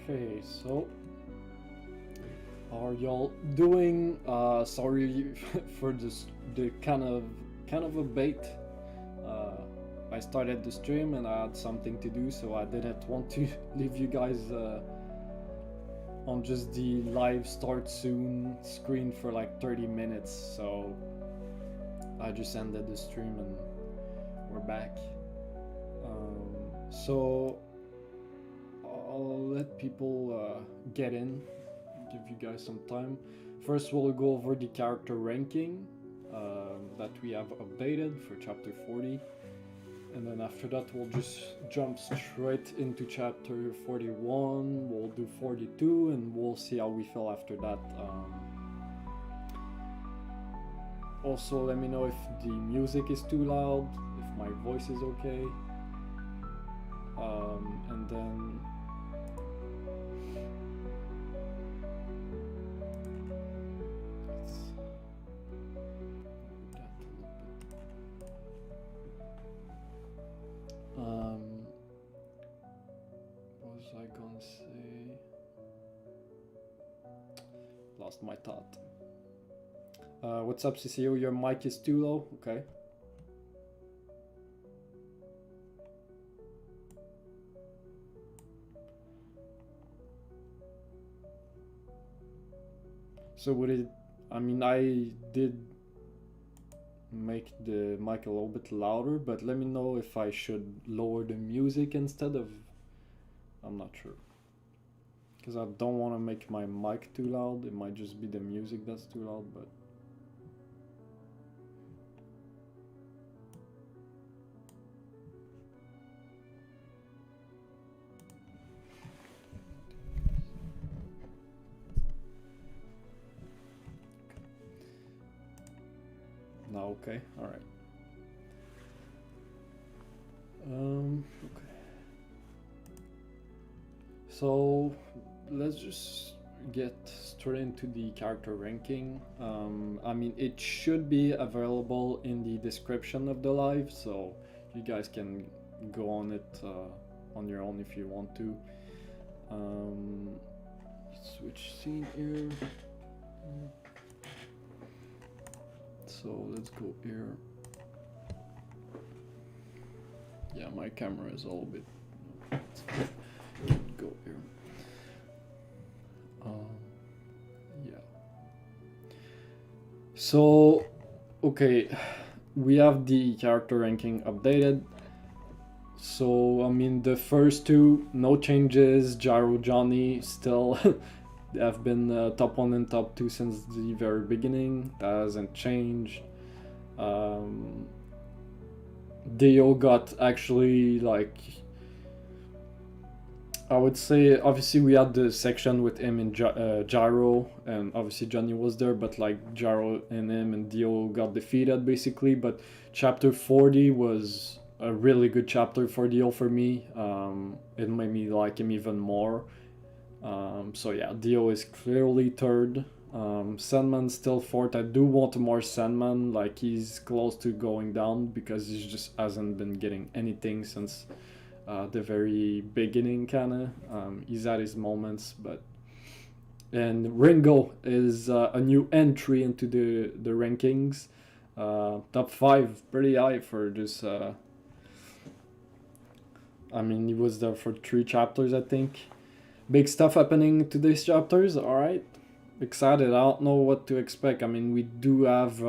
Okay, so how are y'all doing? Sorry for this the kind of a bait. Uh, I started the stream and I had something to do, so I didn't want to leave you guys on just the live start soon screen for like 30 minutes. So I just ended the stream and we're back. So I'll let people get in, give you guys some time. First, we'll go over the character ranking that we have updated for chapter 40. And then after that, we'll just jump straight into chapter 41. We'll do 42 and we'll see how we feel after that. Also, let me know if the music is too loud, if my voice is okay. And then what was I gonna say? Lost my thought. What's up, CCO? Your mic is too low? Okay. So would it, I mean, I did make the mic a little bit louder, but let me know if I should lower the music instead of, I'm not sure. Because I don't want to make my mic too loud, it might just be the music that's too loud, but... Now okay, alright. Okay. So let's just get straight into the character ranking. I mean, it should be available in the description of the live, so you guys can go on it on your own if you want to. Switch scene here. So let's go here. Yeah, my camera is a little bit. Go here. Yeah. So, okay, we have the character ranking updated. So, I mean, the first two, no changes. Gyro Johnny still have been top 1 and top 2 since the very beginning. That hasn't changed. Dio got actually, like, I would say, obviously we had the section with him and Gyro, and obviously Johnny was there, but like Gyro and him and Dio got defeated basically. But chapter 40 was a really good chapter for Dio for me. It made me like him even more. So yeah, Dio is clearly third. Sandman still fourth. I do want more Sandman, like he's close to going down because he just hasn't been getting anything since the very beginning, kinda. He's at his moments, but... And Ringo is a new entry into the rankings. Top 5, pretty high for this... I mean, he was there for 3 chapters, I think. Big stuff happening to these chapters, alright. Excited, I don't know what to expect. I mean, we do have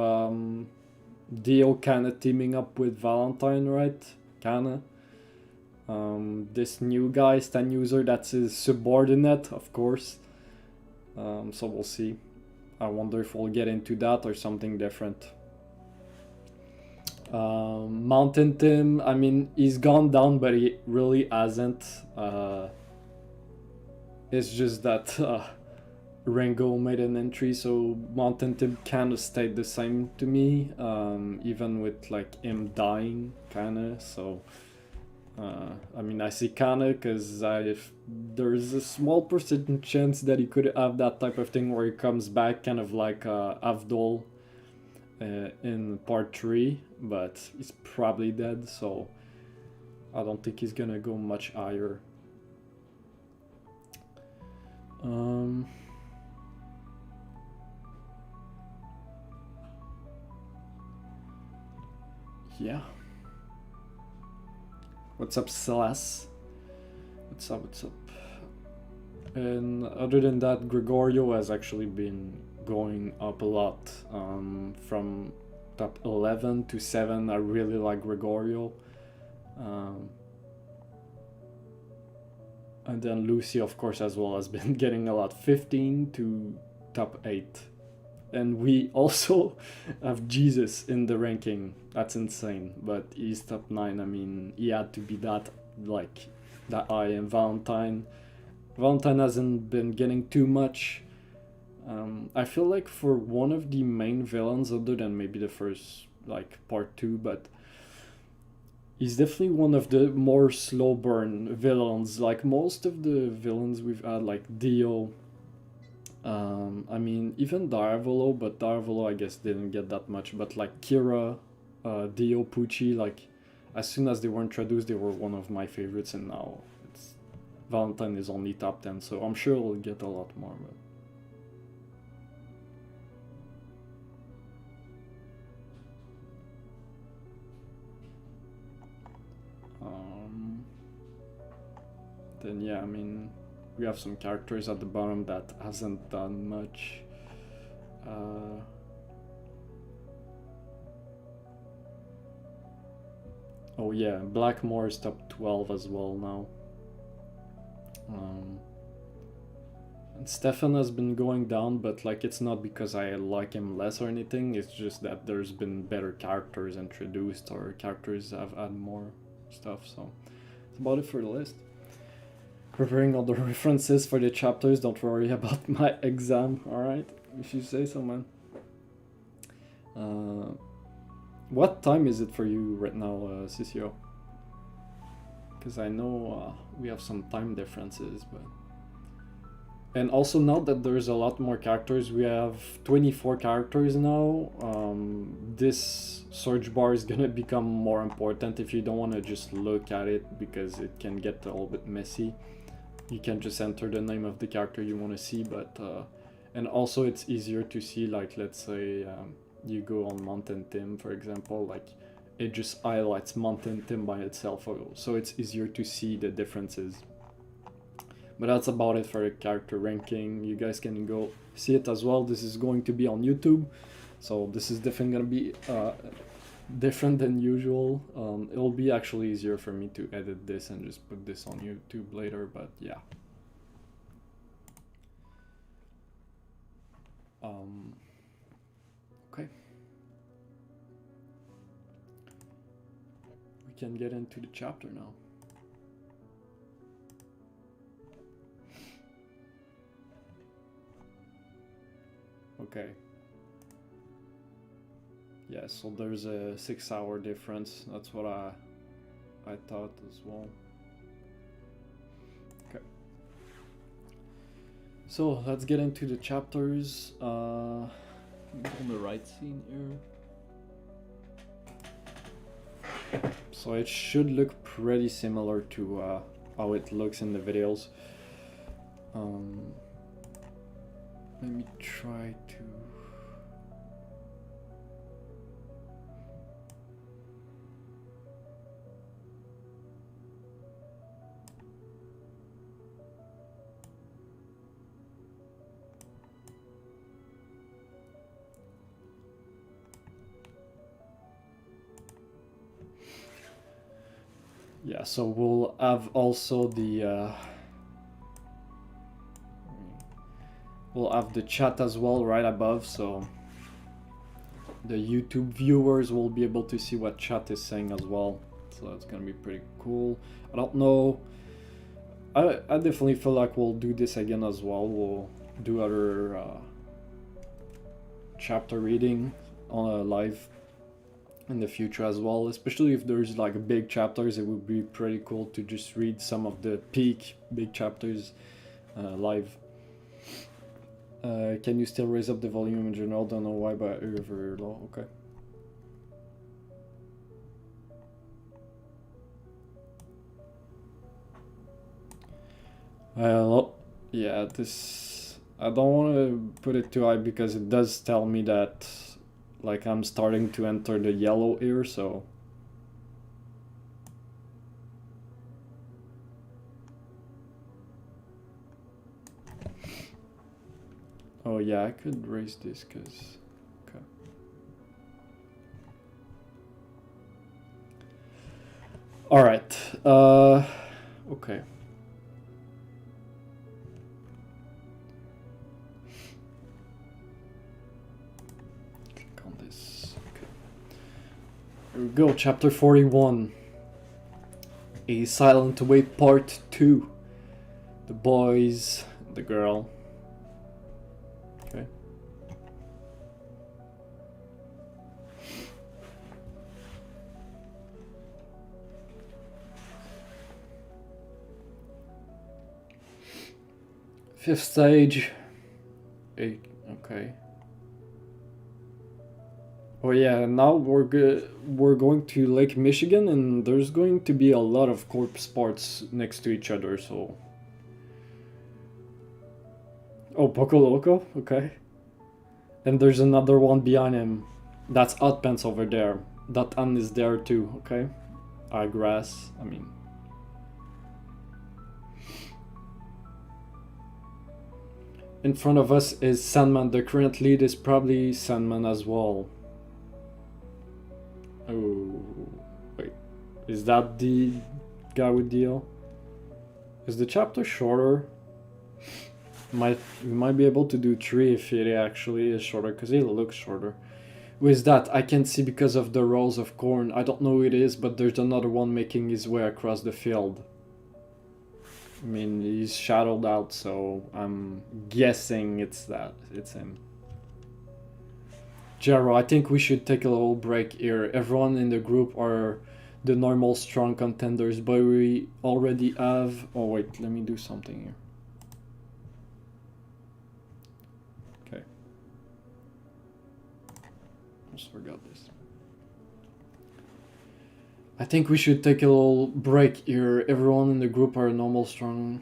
Dio kinda teaming up with Valentine, right? Kinda. This new guy, Stan User, that's his subordinate, of course. So we'll see. I wonder if we'll get into that or something different. Mountain Tim, I mean, he's gone down, but he really hasn't. It's just that Ringo made an entry, so Mountain Tim kind of stayed the same to me, even with like him dying, kinda. So I mean, I see kinda because there's a small percentage chance that he could have that type of thing where he comes back, kind of like Avdol in part 3, but he's probably dead, so I don't think he's gonna go much higher. Um, yeah. What's up, Celeste? What's up, what's up? And other than that, Gregorio has actually been going up a lot. From top 11 to 7, I really like Gregorio. And then Lucy, of course, as well, has been getting a lot. 15 to top 8. And we also have Jesus in the ranking. That's insane. But he's top 9. I mean, he had to be that, like, that high. And Valentine hasn't been getting too much. I feel like for one of the main villains, other than maybe the first, like, part 2, but he's definitely one of the more slow burn villains. Like most of the villains we've had, like Dio, I mean even Diavolo, but Diavolo I guess didn't get that much. But like Kira, Dio, Pucci, like as soon as they were introduced, they were one of my favorites, and now it's Valentine is only top 10, so I'm sure we'll get a lot more. But then yeah, I mean, we have some characters at the bottom that hasn't done much. Oh yeah, Blackmore is top 12 as well now. And Stefan has been going down, but like it's not because I like him less or anything, it's just that there's been better characters introduced, or characters have had more stuff, so that's about it for the list. Preparing all the references for the chapters, don't worry about my exam, alright? If you say so, man. What time is it for you right now, Sisio? Because I know we have some time differences, but... And also now that there's a lot more characters, we have 24 characters now, this search bar is gonna become more important if you don't want to just look at it, because it can get a little bit messy. You can just enter the name of the character you want to see, but and also it's easier to see, like let's say you go on Mountain Tim, for example, like it just highlights Mountain Tim by itself, so it's easier to see the differences. But that's about it for the character ranking. You guys can go see it as well. This is going to be on YouTube, so this is definitely gonna be different than usual. It'll be actually easier for me to edit this and just put this on YouTube later, but yeah. Okay. We can get into the chapter now. Okay. Yeah, so there's a 6-hour difference. That's what I thought as well. Okay. So let's get into the chapters. On the right scene here. So it should look pretty similar to how it looks in the videos. Let me try to... Yeah, so we'll have also the we'll have the chat as well right above, so the YouTube viewers will be able to see what chat is saying as well. So that's gonna be pretty cool. I don't know. I definitely feel like we'll do this again as well. We'll do other chapter reading on a live in the future as well, especially if there's like big chapters. It would be pretty cool to just read some of the peak big chapters live. Can you still raise up the volume in general? Don't know why, but very low. Okay. Hello. Yeah, this... I don't want to put it too high because it does tell me that, like, I'm starting to enter the yellow ear, so... Oh yeah, I could raise this because... Okay. Alright, okay. Click on this. Okay. Here we go, chapter 41. A Silent Away Part 2. The boys, the girl. Okay. Fifth stage. Eight. Okay. Oh yeah, now we're going to Lake Michigan, and there's going to be a lot of corpse parts next to each other, so... Oh, Poco Loco? Okay. And there's another one behind him. That's Hot Pants over there. That Ann is there too, okay? Grass, I mean... In front of us is Sandman. The current lead is probably Sandman as well. Oh, wait. Is that the guy with Dio? Is the chapter shorter? We might be able to do 3 if it actually is shorter, because it looks shorter. Who is that? I can't see because of the rows of corn. I don't know who it is, but there's another one making his way across the field. I mean, he's shadowed out, so I'm guessing it's him. Jaro, I think we should take a little break here. Everyone in the group are the normal strong contenders, but we already have... Oh wait, let me do something here. Okay. Almost forgot this. I think we should take a little break here. Everyone in the group are normal strong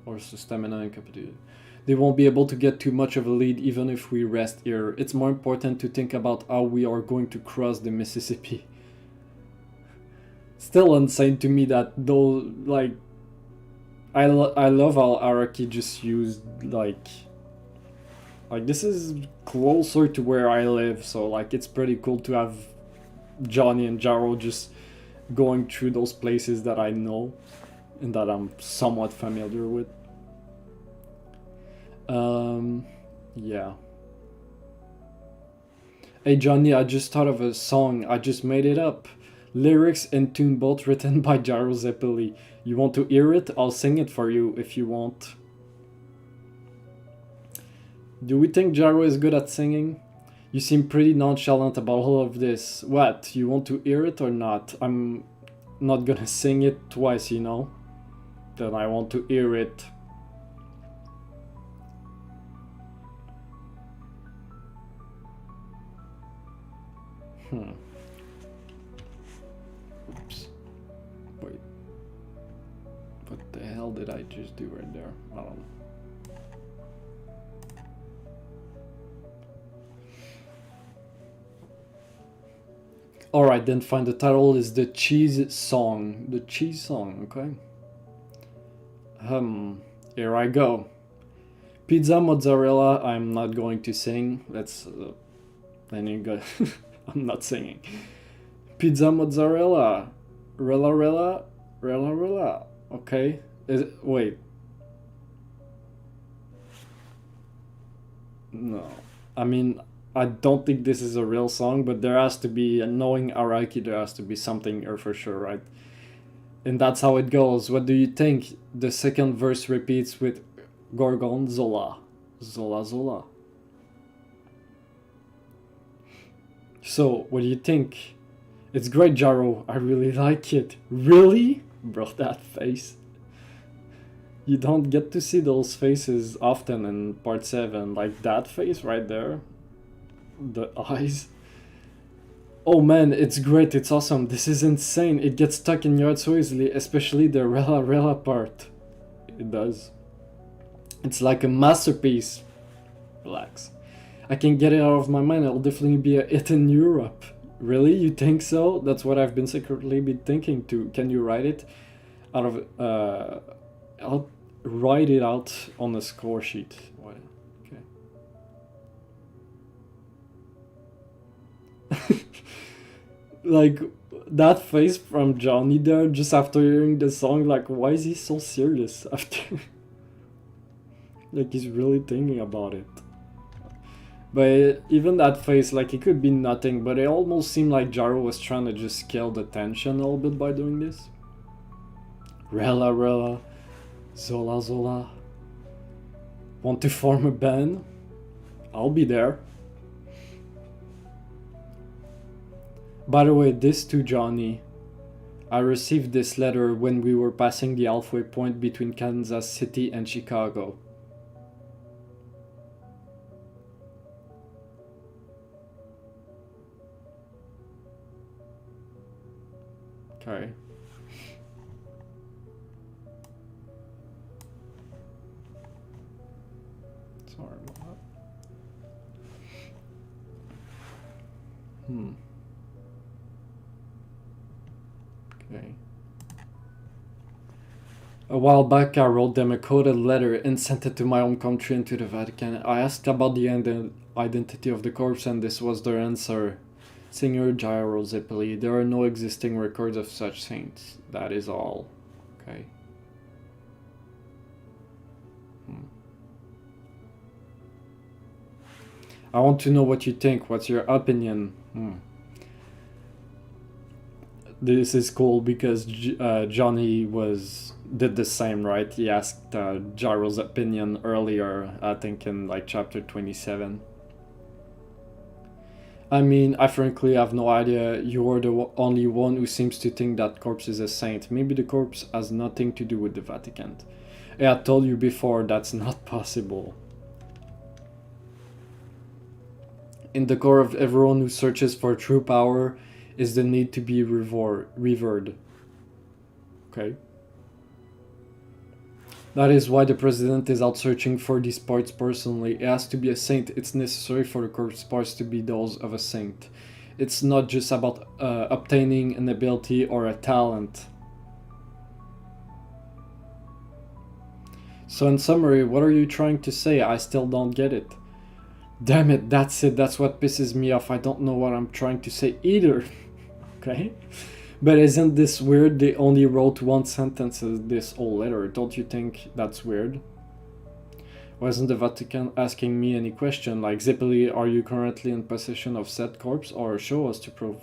or stamina incapacitated. They won't be able to get too much of a lead even if we rest here. It's more important to think about how we are going to cross the Mississippi. Still insane to me that though, like, I love how Araki just used, like this is closer to where I live, so like it's pretty cool to have Johnny and Jaro just going through those places that I know and that I'm somewhat familiar with. Yeah. Hey Johnny, I just thought of a song. I just made it up. Lyrics and tune both written by Jaro Zeppeli. You want to hear it? I'll sing it for you if you want. Do we think Jaro is good at singing? You seem pretty nonchalant about all of this. What? You want to hear it or not? I'm not gonna sing it twice, you know? Then I want to hear it. Oops. Wait. What the hell did I just do right there? I don't know. Alright, then fine. The title is The Cheese Song. The Cheese Song, okay. Here I go. Pizza mozzarella, I'm not going to sing. Let's... then you go... I'm not singing. Pizza mozzarella. Rella rella. Rella rella. Okay. Wait. No. I mean, I don't think this is a real song, but there has to be, knowing Araki, there has to be something here for sure, right? And that's how it goes. What do you think? The second verse repeats with Gorgonzola. Zola Zola. So, what do you think? It's great, Jaro. I really like it. Really? Bro, that face. You don't get to see those faces often in part 7. Like that face right there. The eyes. Oh man, it's great. It's awesome. This is insane. It gets stuck in your head so easily, especially the Rella Rella part. It does. It's like a masterpiece. Relax. I can get it out of my mind. It'll definitely be a hit in Europe. Really? You think so? That's what I've been secretly been thinking too. Can you write it out of I'll write it out on a score sheet. What? Okay. Like that face from Johnny there just after hearing the song, like why is he so serious after like he's really thinking about it. But even that face, like it could be nothing, but it almost seemed like Jaro was trying to just scale the tension a little bit by doing this. Rella Rella, Zola Zola. Want to form a band? I'll be there. By the way, this to Johnny. I received this letter when we were passing the halfway point between Kansas City and Chicago. Okay. Sorry about that. Okay. A while back, I wrote them a coded letter and sent it to my home country and to the Vatican. I asked about the identity of the corpse, and this was their answer. Signor Giro Zeppeli, there are no existing records of such saints. That is all. Okay. I want to know what you think. What's your opinion? This is cool because Johnny did the same, right? He asked Gyro's opinion earlier, I think in like chapter 27. I mean, I frankly have no idea. You're the only one who seems to think that corpse is a saint. Maybe the corpse has nothing to do with the Vatican. Yeah, I told you before, that's not possible. In the core of everyone who searches for true power is the need to be revered. Okay. That is why the president is out searching for these parts personally. It has to be a saint. It's necessary for the corpse parts to be those of a saint. It's not just about obtaining an ability or a talent. So in summary, what are you trying to say? I still don't get it. Damn it, that's it. That's what pisses me off. I don't know what I'm trying to say either. Okay? But isn't this weird? They only wrote one sentence in this whole letter. Don't you think that's weird? Wasn't the Vatican asking me any question like, Zeppeli, are you currently in possession of said corpse? Or show us to prove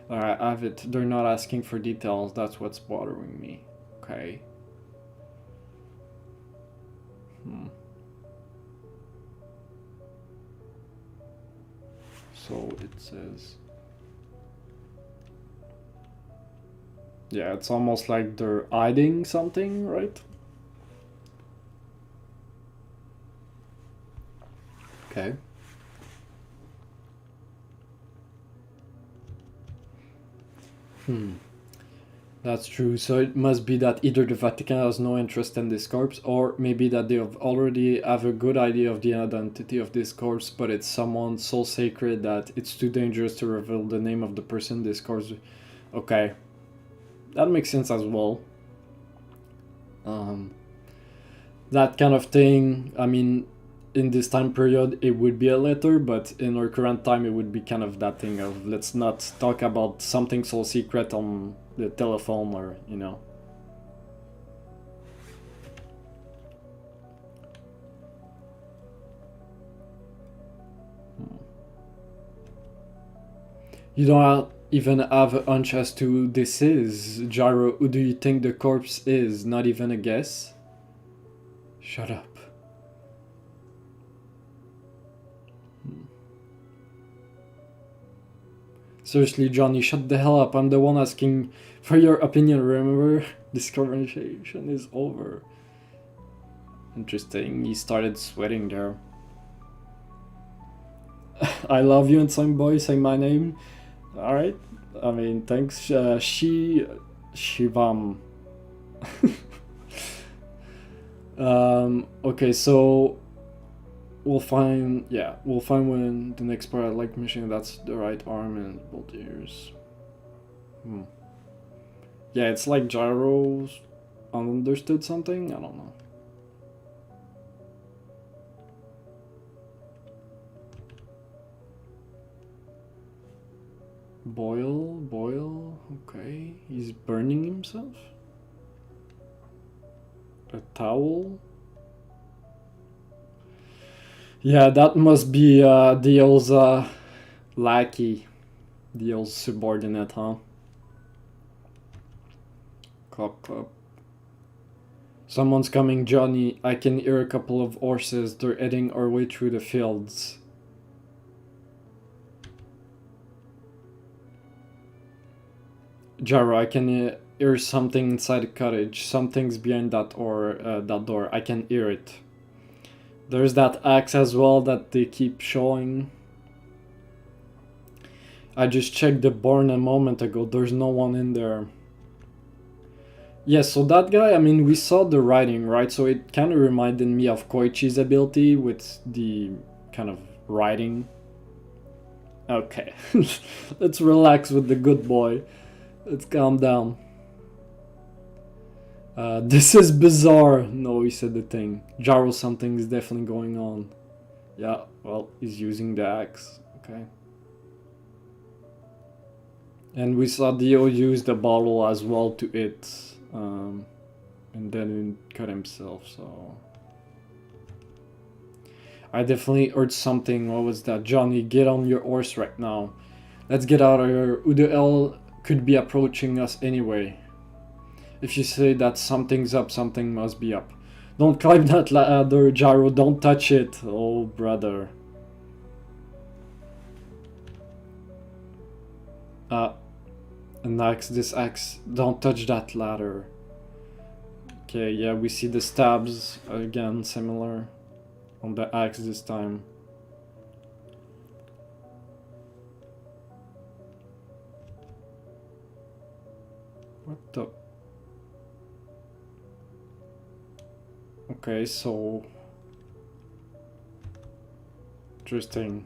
I have it. They're not asking for details. That's what's bothering me. Okay. So it says... Yeah, it's almost like they're hiding something, right? Okay. That's true. So it must be that either the Vatican has no interest in this corpse, or maybe that they have already have a good idea of the identity of this corpse, but it's someone so sacred that it's too dangerous to reveal the name of the person this corpse... Okay. That makes sense as well. That kind of thing, I mean, in this time period it would be a letter, but in our current time it would be kind of that thing of let's not talk about something so secret on the telephone, or, you know. You don't even have a hunch as to who this is. Gyro, who do you think the corpse is? Not even a guess? Shut up. Seriously, Johnny, shut the hell up. I'm the one asking for your opinion, remember? This conversation is over. Interesting, he started sweating there. I love you, and some boy say my name. Alright, I mean, thanks, Shivam. Okay, so we'll find, yeah, we'll find when the next part I like machine that's the right arm and both ears. Yeah, it's like gyros understood something, I don't know. Boil, okay. He's burning himself? A towel? Yeah, that must be Dio's lackey. Dio's subordinate, huh? Clop, clop. Someone's coming, Johnny. I can hear a couple of horses. They're heading our way through the fields. Jaro, I can hear something inside the cottage. Something's behind that door. I can hear it. There's that axe as well that they keep showing. I just checked the barn a moment ago. There's no one in there. Yeah, so that guy, I mean, we saw the writing, right? So it kind of reminded me of Koichi's ability with the kind of writing. Okay, let's relax with the good boy. Let's calm down. This is bizarre. No, he said the thing. Jaro, something is definitely going on. Yeah, well, he's using the axe. Okay. And we saw Dio use the bottle as well to hit. And then he cut himself, so... I definitely heard something. What was that? Johnny, get on your horse right now. Let's get out of here. Who the hell could be approaching us anyway? If you say that something's up, something must be up. Don't climb that ladder, Jaro. Don't touch it. Oh, brother. An axe. This axe. Don't touch that ladder. Okay, yeah, we see the stabs. Again, similar. On the axe this time. What the... Okay, so... Interesting.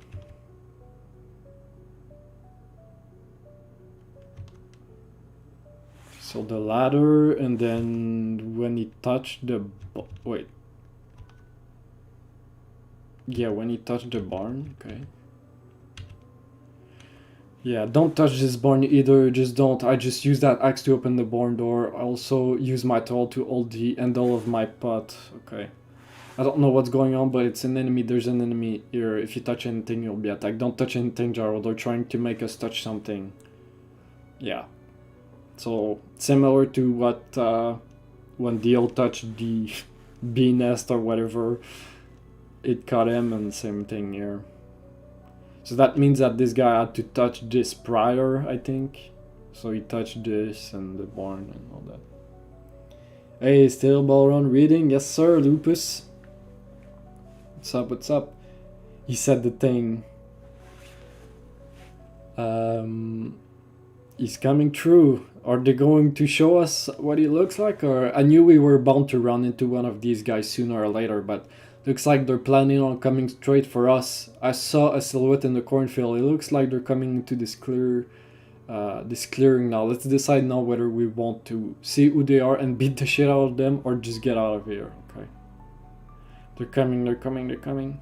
So the ladder, and then when he touched the... Wait. Yeah, when he touched the barn, okay. Yeah, don't touch this barn either, just don't. I just use that axe to open the barn door. I also use my tool to hold the handle of my pot. Okay. I don't know what's going on, but it's an enemy. There's an enemy here. If you touch anything, you'll be attacked. Don't touch anything, Jaro. They're trying to make us touch something. Yeah. So, similar to what, when Dio touched the bee nest or whatever, it caught him, and same thing here. So that means that this guy had to touch this prior, I think. So he touched this and the barn and all that. Hey, still Ballrun reading? Yes sir, Lupus. What's up, what's up? He said the thing. He's coming through. Are they going to show us what he looks like? Or I knew we were bound to run into one of these guys sooner or later, but looks like they're planning on coming straight for us. I saw a silhouette in the cornfield. It looks like they're coming into this clearing now. Let's decide now whether we want to see who they are and beat the shit out of them or just get out of here. Okay. They're coming, they're coming, they're coming.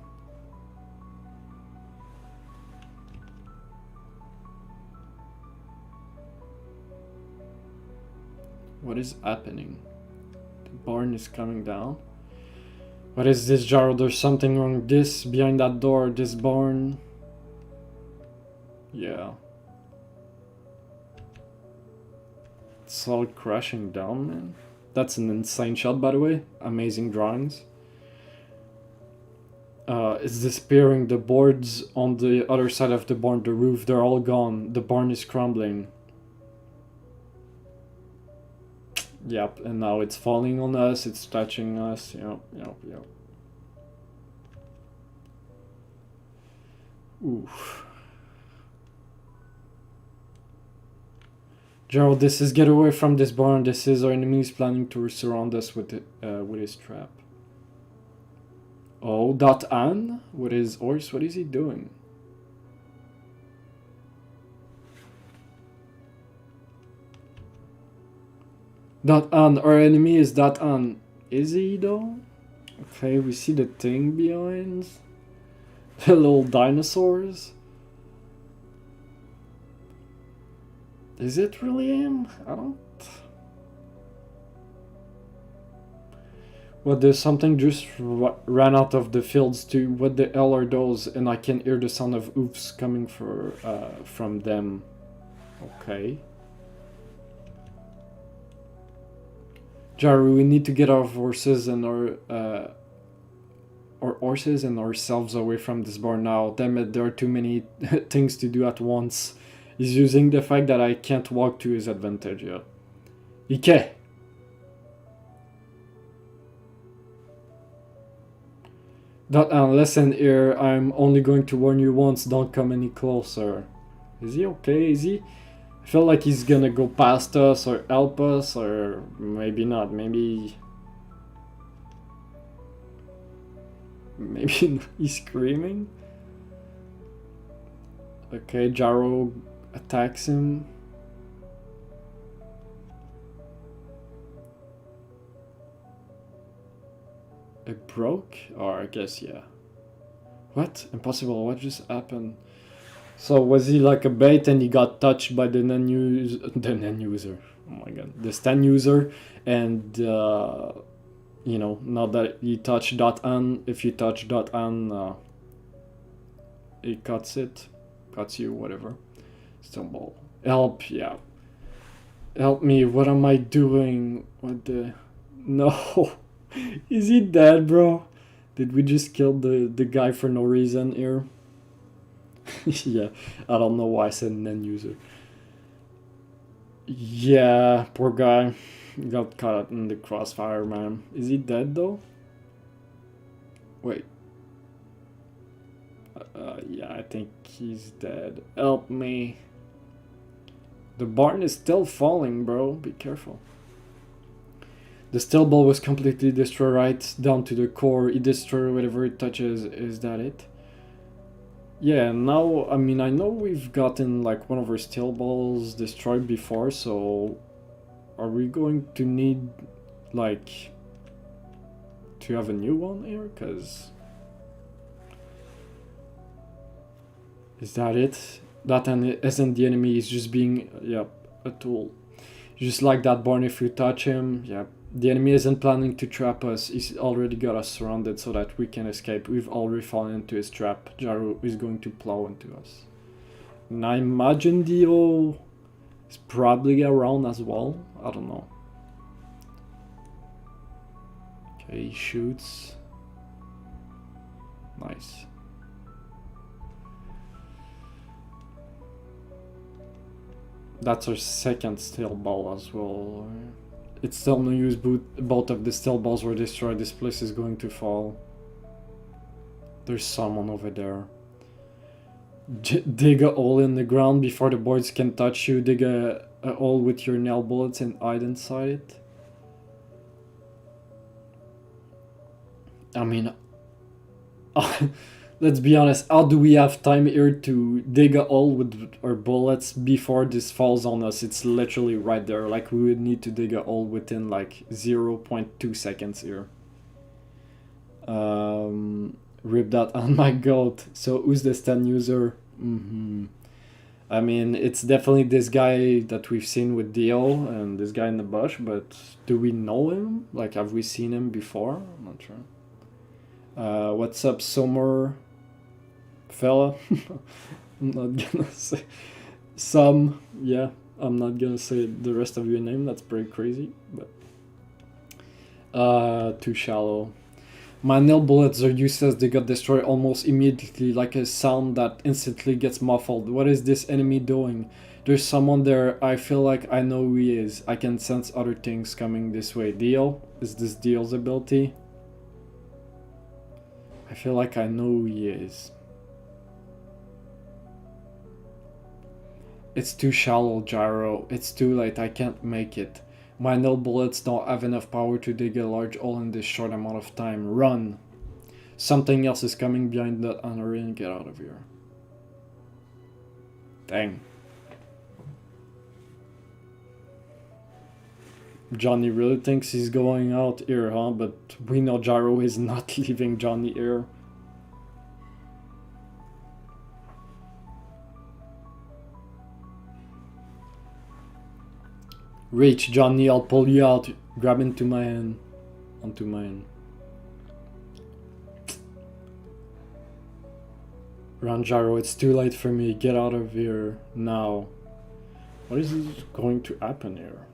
What is happening? The barn is coming down. What is this, Jaro? There's something wrong. This, behind that door, this barn. Yeah. It's all crashing down, man. That's an insane shot, by the way. Amazing drawings. It's disappearing. The boards on the other side of the barn, the roof, they're all gone. The barn is crumbling. Yep, and now it's falling on us, it's touching us, yep. Oof. Gerald, this is get away from this barn. This is our enemies planning to surround us with his trap. Oh, Dot An with his horse. What is he doing? Dot An, our enemy is Dot An. Is he though? Okay, we see the thing behind. The little dinosaurs. Is it really him? I don't. Well, there's something just ran out of the fields too. What the hell are those? And I can hear the sound of oofs coming from them. Okay. Jaru, we need to get our horses and our horses and ourselves away from this bar now. Damn it, there are too many things to do at once. He's using the fact that I can't walk to his advantage yet. Ike! Listen here, I'm only going to warn you once, don't come any closer. Is he okay? Is he? I feel like he's gonna go past us or help us, or maybe not. Maybe he's screaming. Okay, Jaro attacks him. It broke? Or I guess, yeah. What? Impossible, what just happened? So was he like a bait and he got touched by the non-user? Oh my god. The stand user, and you know, now that you touch .an, if you touch .an, it cuts you, whatever. Still ball. Help, yeah. Help me, what am I doing? What the... No. Is he dead, bro? Did we just kill the guy for no reason here? Yeah, I don't know why I said end user. Yeah, poor guy. Got caught in the crossfire, man. Is he dead, though? Wait. Yeah, I think he's dead. Help me. The barn is still falling, bro. Be careful. The steel ball was completely destroyed right down to the core. It destroyed whatever it touches. Is that it? Yeah, now, I mean, I know we've gotten like one of our steel balls destroyed before, so are we going to need like to have a new one here? Because is that it? That isn't the enemy, he's just being, yep, a tool. Just like that barn, if you touch him, yep. The enemy isn't planning to trap us, he's already got us surrounded so that we can escape. We've already fallen into his trap. Jaru is going to plow into us. And I imagine Dio is probably around as well. I don't know. Okay, he shoots. Nice. That's our second steel ball as well. It's still no use, both of the steel balls were destroyed. This place is going to fall. There's someone over there. Dig a hole in the ground before the boards can touch you. Dig a hole with your nail bullets and hide inside it. I mean, let's be honest, how do we have time here to dig a hole with our bullets before this falls on us? It's literally right there. Like, we would need to dig a hole within like 0.2 seconds here. Rip that on my goat. So who's the stand user? I mean, it's definitely this guy that we've seen with Dio and this guy in the bush, but do we know him? Like, have we seen him before? I'm not sure. What's up, Summer fella? I'm not gonna say some, yeah, I'm not gonna say the rest of your name, that's pretty crazy, but too shallow. My nail bullets are useless, they got destroyed almost immediately, like a sound that instantly gets muffled. What is this enemy doing? There's someone there, I feel like I know who he is. I can sense other things coming this way. Dio? Is this Dio's ability? I feel like I know who he is. It's too shallow, Gyro. It's too late, I can't make it. My nail bullets don't have enough power to dig a large hole in this short amount of time. Run! Something else is coming behind that honorary and get out of here. Dang. Johnny really thinks he's going out here, huh? But we know Gyro is not leaving Johnny here. Reach, Johnny, I'll pull you out. Grab into my hand. Onto my hand. Run, Gyro, it's too late for me. Get out of here now. What is going to happen here?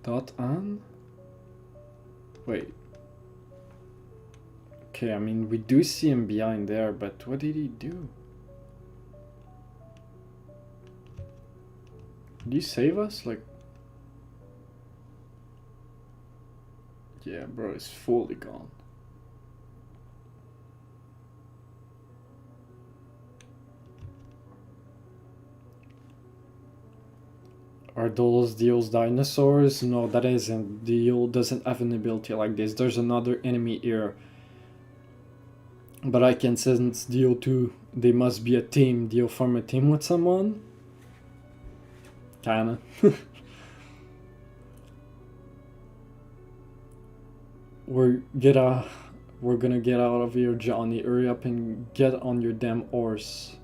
Dot on? Wait. Okay, I mean, we do see him behind there, but what did he do? Did he save us? Like... Yeah, bro, it's fully gone. Are those Dio's dinosaurs? No, that isn't. Dio doesn't have an ability like this. There's another enemy here. But I can sense Dio too. They must be a team. Dio form a team with someone? Kinda. We're gonna get out of here, Johnny. Hurry up and get on your damn horse.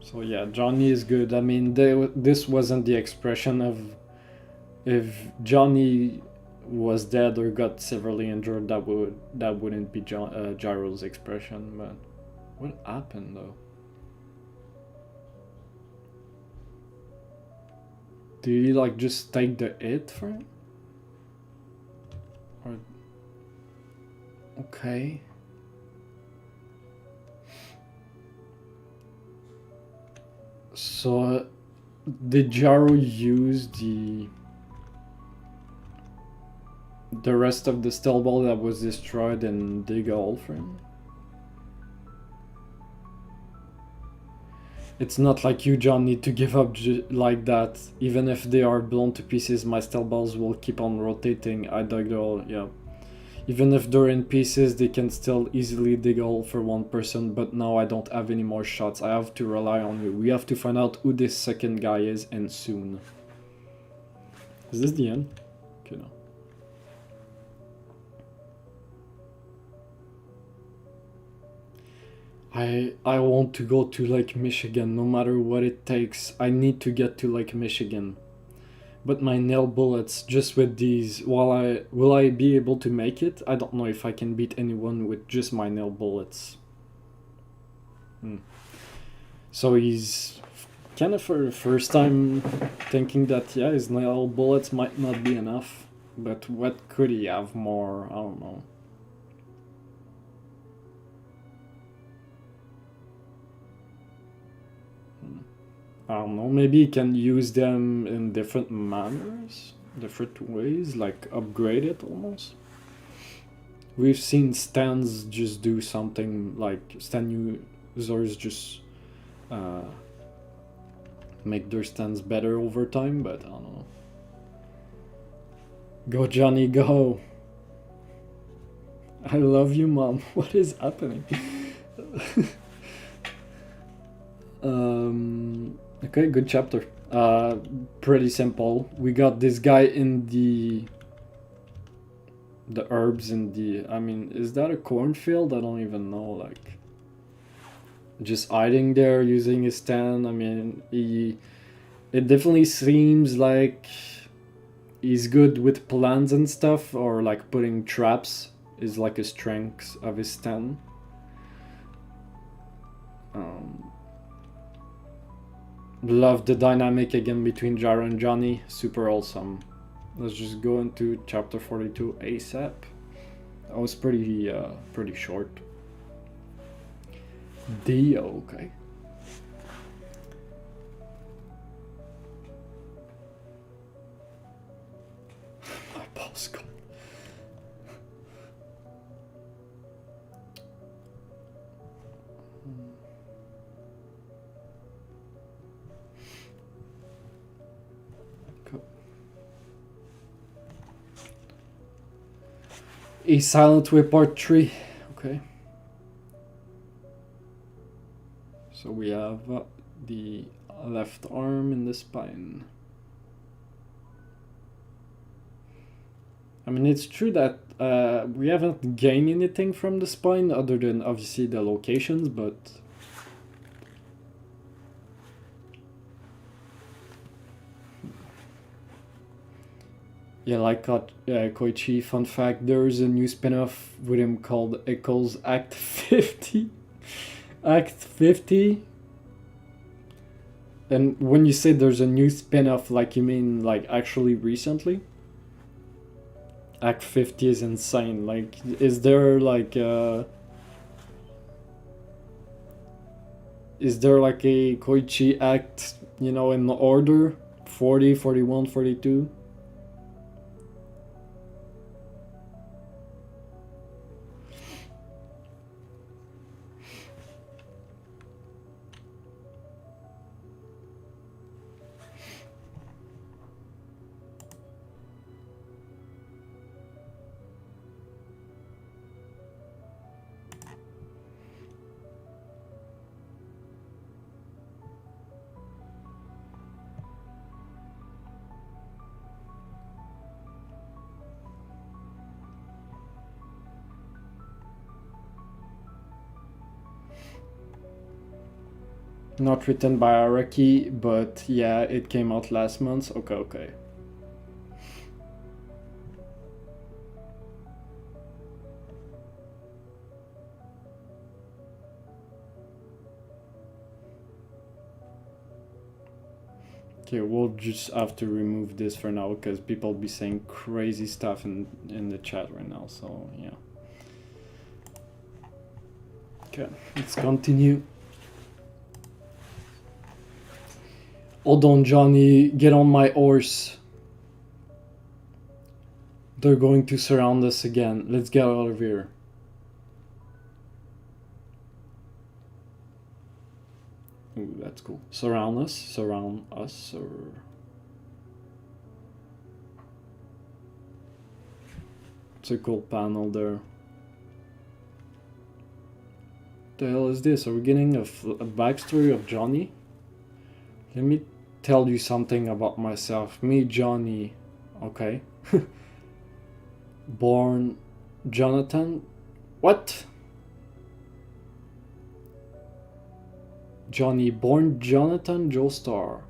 So yeah, Johnny is good. I mean, this wasn't the expression of if Johnny was dead or got severely injured. That wouldn't be Gyro's expression. But what happened though? Did he like just take the hit for him? Or okay. So, did Gyro use the rest of the steel ball that was destroyed and dig a hole for him? It's not like you, John, need to give up like that. Even if they are blown to pieces, my steel balls will keep on rotating. I dug the hole, yeah. Even if they're in pieces, they can still easily dig a hole for one person, but now I don't have any more shots. I have to rely on you. We have to find out who this second guy is, and soon. Is this the end? Okay, no. I want to go to Lake Michigan, no matter what it takes. I need to get to Lake Michigan. But my nail bullets, just with these, will I be able to make it? I don't know if I can beat anyone with just my nail bullets. So he's kind of for the first time thinking that, yeah, his nail bullets might not be enough. But what could he have more? I don't know. I don't know, maybe you can use them in different manners, different ways, like upgrade it almost. We've seen stands just do something like stand users just make their stands better over time, but I don't know. Go, Johnny, go! I love you, Mom. What is happening? Okay, good chapter. Pretty simple. We got this guy in the herbs in the... I mean, is that a cornfield? I don't even know, like... Just hiding there, using his stand. I mean, it definitely seems like he's good with plants and stuff, or like putting traps is like a strength of his stand. Love the dynamic again between Gyro and Johnny. Super awesome. Let's just go into chapter 42 ASAP. That was pretty short. Dio, okay. My balls gone. A Silent Way Part 3. Okay. So we have the left arm in the spine. I mean, it's true that we haven't gained anything from the spine other than obviously the locations, but yeah, like Koichi, fun fact, there's a new spin-off with him called Eccles Act 50. Act 50. And when you say there's a new spin-off, like you mean like actually recently? Act 50 is insane. Like, is there like a Koichi act, you know, in order? 40, 41, 42? Not written by Araki, but yeah, it came out last month. Okay, okay. Okay, we'll just have to remove this for now because people be saying crazy stuff in the chat right now, so yeah. Okay, let's continue. Hold on, Johnny, get on my horse. They're going to surround us again. Let's get out of here. Ooh, that's cool. Surround us, or... It's a cool panel there. What the hell is this? Are we getting a backstory of Johnny? Let me tell you something about myself. Me, Johnny. Okay. Born Jonathan. What? Johnny, born Jonathan Joestar.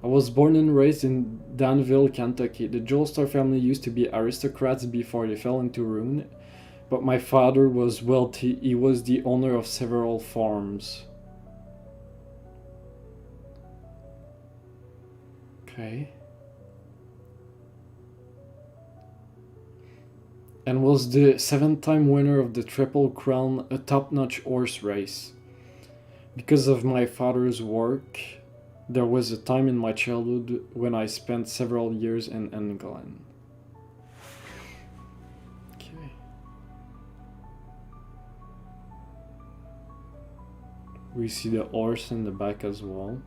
I was born and raised in Danville, Kentucky. The Joestar family used to be aristocrats before they fell into ruin, but my father was wealthy. He was the owner of several farms. Okay. And was the 7th-time winner of the Triple Crown, a top-notch horse race. Because of my father's work, there was a time in my childhood when I spent several years in England. Okay. We see the horse in the back as well.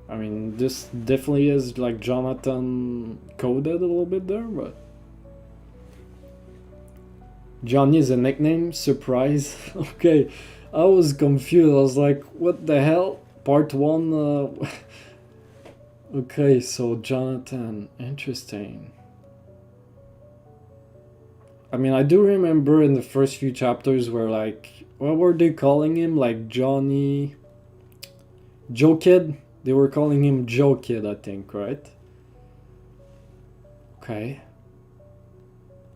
I mean, this definitely is like Jonathan coded a little bit there, but... Johnny is a nickname? Surprise? Okay, I was confused. I was like, what the hell? Part 1? Okay, so Jonathan. Interesting. I mean, I do remember in the first few chapters where, like... What were they calling him? Like Johnny... Joe Kid? They were calling him Joe Kid, I think, right? Okay.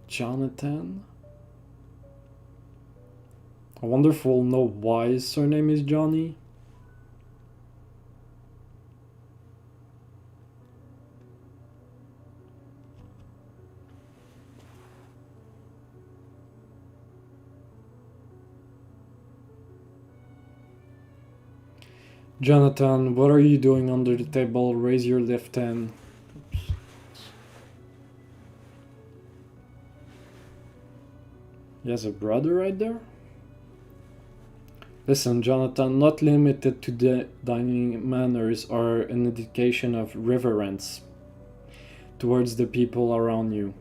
Jonathan? I wonder if we'll know why his surname is Johnny. Jonathan, what are you doing under the table? Raise your left hand. Oops. He has a brother right there? Listen, Jonathan, not limited to the dining manners are an indication of reverence. towards the people around you.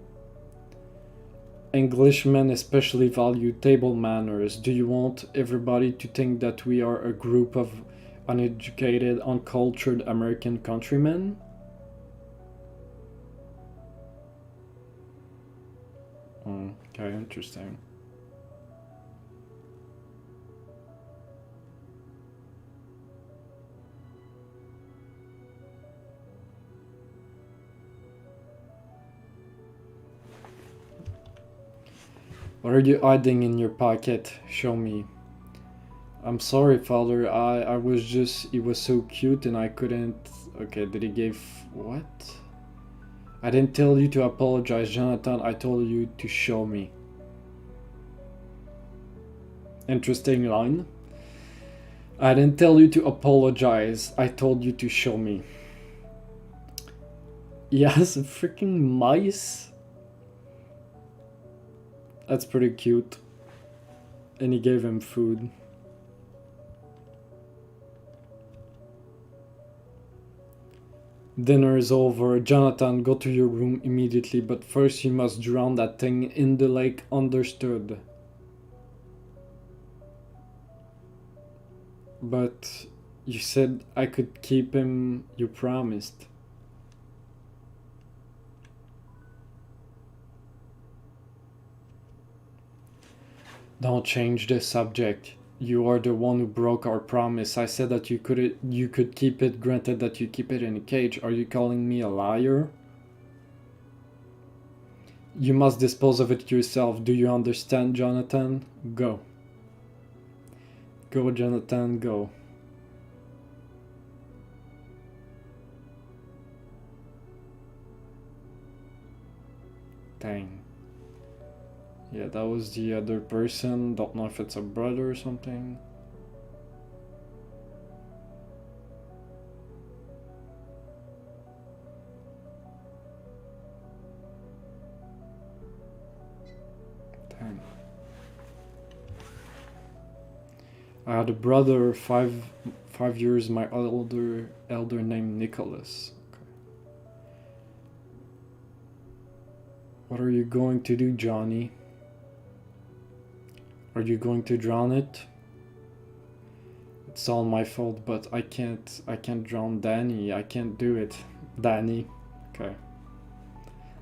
Englishmen especially value table manners. Do you want everybody to think that we are a group of uneducated, uncultured American countrymen? Okay, interesting. What are you hiding in your pocket? Show me. I'm sorry, father. I was just... He was so cute and I couldn't... Okay, did he give... What? I didn't tell you to apologize, Jonathan. I told you to show me. Interesting line. I didn't tell you to apologize. I told you to show me. He has freaking mice. That's pretty cute. And he gave him food. Dinner is over. Jonathan, go to your room immediately, but first you must drown that thing in the lake. Understood? But you said I could keep him. You promised. Don't change the subject. You are the one who broke our promise. I said that you could keep it, granted that you keep it in a cage. Are you calling me a liar? You must dispose of it yourself. Do you understand, Jonathan? Go. Go, Jonathan, go. Dang. Yeah, that was the other person. Don't know if it's a brother or something. Dang. I had a brother, five years my elder named Nicholas. Okay. What are you going to do, Johnny? Are you going to drown it? It's all my fault, but I can't drown Danny. I can't do it. Danny. Okay.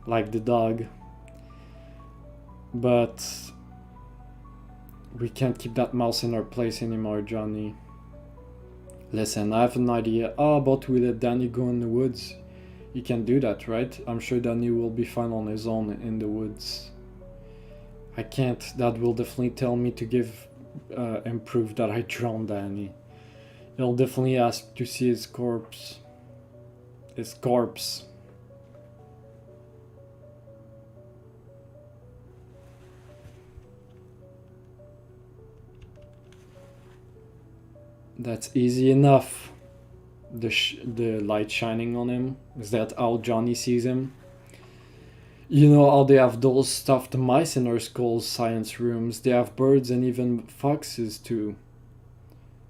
Like the dog. But we can't keep that mouse in our place anymore, Johnny. Listen, I have an idea. How about we let Danny go in the woods? You can do that, right? I'm sure Danny will be fine on his own in the woods. I can't. Dad will definitely tell me to give and prove that I drowned Danny. He'll definitely ask to see his corpse. His corpse. That's easy enough. The light shining on him. Is that how Johnny sees him? You know how they have those stuffed mice in our school's science rooms. They have birds and even foxes too.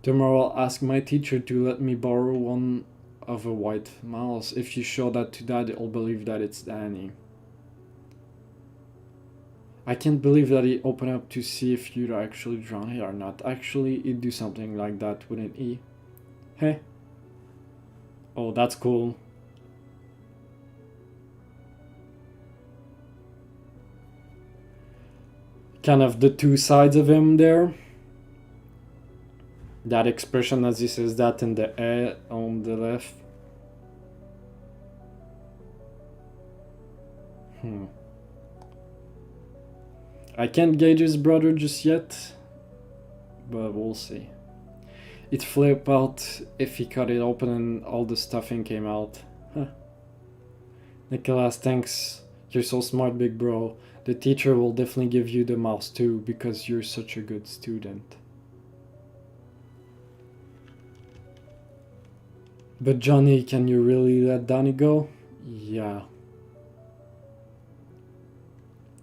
Tomorrow I'll ask my teacher to let me borrow one of a white mouse. If you show that to Dad, he'll believe that it's Danny. I can't believe that he opened up to see if you'd actually drown it or not. Actually, he'd do something like that, wouldn't he? Hey? Oh, that's cool. Kind of the two sides of him there. That expression as he says that in the air on the left. I can't gauge his brother just yet, but we'll see. It flipped out if he cut it open and all the stuffing came out. Huh. Nicholas, thanks. You're so smart, big bro. The teacher will definitely give you the mouse too, because you're such a good student. But Johnny, can you really let Danny go? Yeah.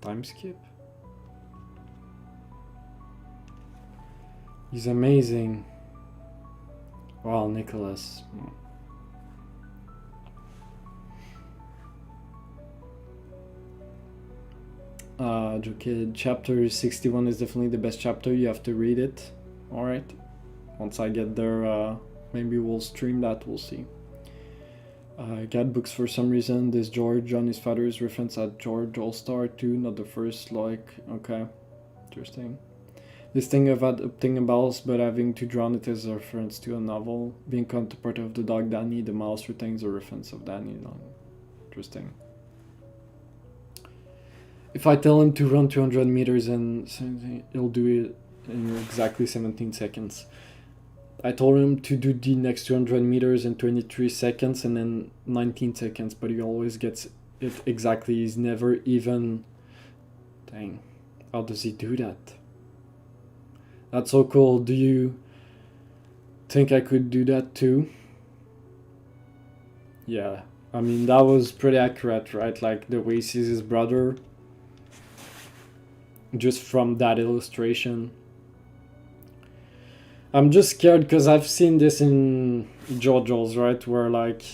Time skip? He's amazing. Wow, Nicholas. Joe chapter 61 is definitely the best chapter. You have to read it. Alright. Once I get there, maybe we'll stream that. We'll see. Got books for some reason. This George, Johnny's father is referenced at George All-Star 2, not the first, like, okay. Interesting. This thing of adopting a mouse but having to drown it is a reference to a novel. Being counterpart of the dog Danny, the mouse retains a reference of Danny. No. Interesting. If I tell him to run 200 meters and he'll do it in exactly 17 seconds. I told him to do the next 200 meters in 23 seconds and then 19 seconds, but he always gets it exactly. He's never even... Dang. How does he do that? That's so cool. Do you think I could do that too? Yeah. I mean, that was pretty accurate, right? Like the way he sees his brother. Just from that illustration. I'm just scared because I've seen this in JOJO's, right? Where like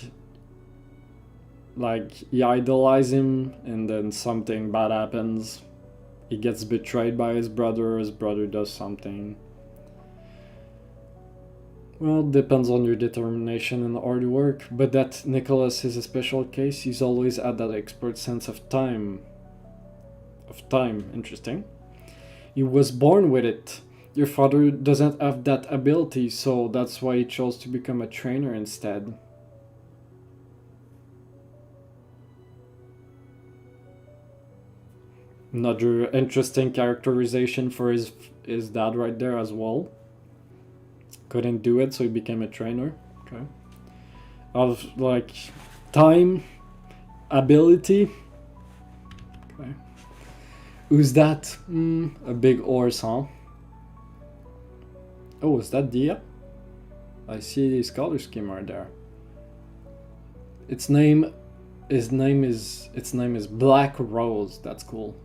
he idolizes him and then something bad happens. He gets betrayed by his brother does something. Well, depends on your determination and hard work, but that Nicholas is a special case. He's always had that expert sense of time. Interesting. He was born with it. Your father doesn't have that ability, so that's why he chose to become a trainer instead. Another interesting characterization for his dad right there as well. Couldn't do it, so he became a trainer. Okay. Of like time, ability. Okay. Who's that? A big horse, huh? Oh, is that Dia? I see his color scheme right there. His name is Black Rose. That's cool.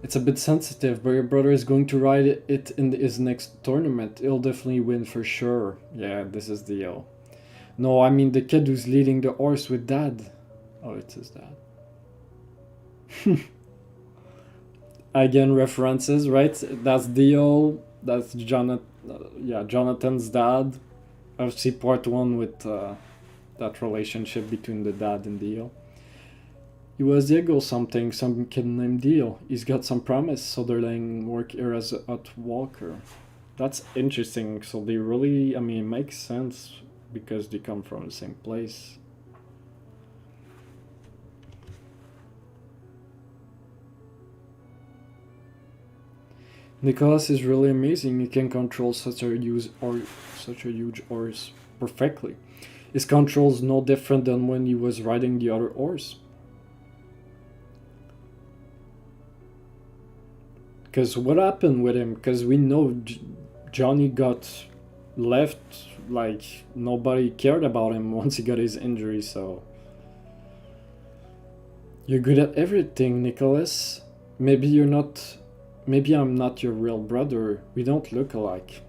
It's a bit sensitive, but your brother is going to ride it in his next tournament. He'll definitely win for sure. Yeah, this is Dio. No, I mean the kid who's leading the horse with dad. Oh, it's his dad. Again, references, right? That's Dio. That's Jonathan. Yeah, Jonathan's dad. Obviously, part one with that relationship between the dad and Dio. He was Diego something, some kid named Dio. He's got some promise, so they're laying work here as a hot walker. That's interesting. So they really, I mean, it makes sense because they come from the same place. Nicholas is really amazing. He can control such a huge horse perfectly. His control's no different than when he was riding the other horse. Because what happened with him? Because we know Johnny got left, like nobody cared about him once he got his injury, so... You're good at everything, Nicholas. Maybe you're not... Maybe I'm not your real brother. We don't look alike.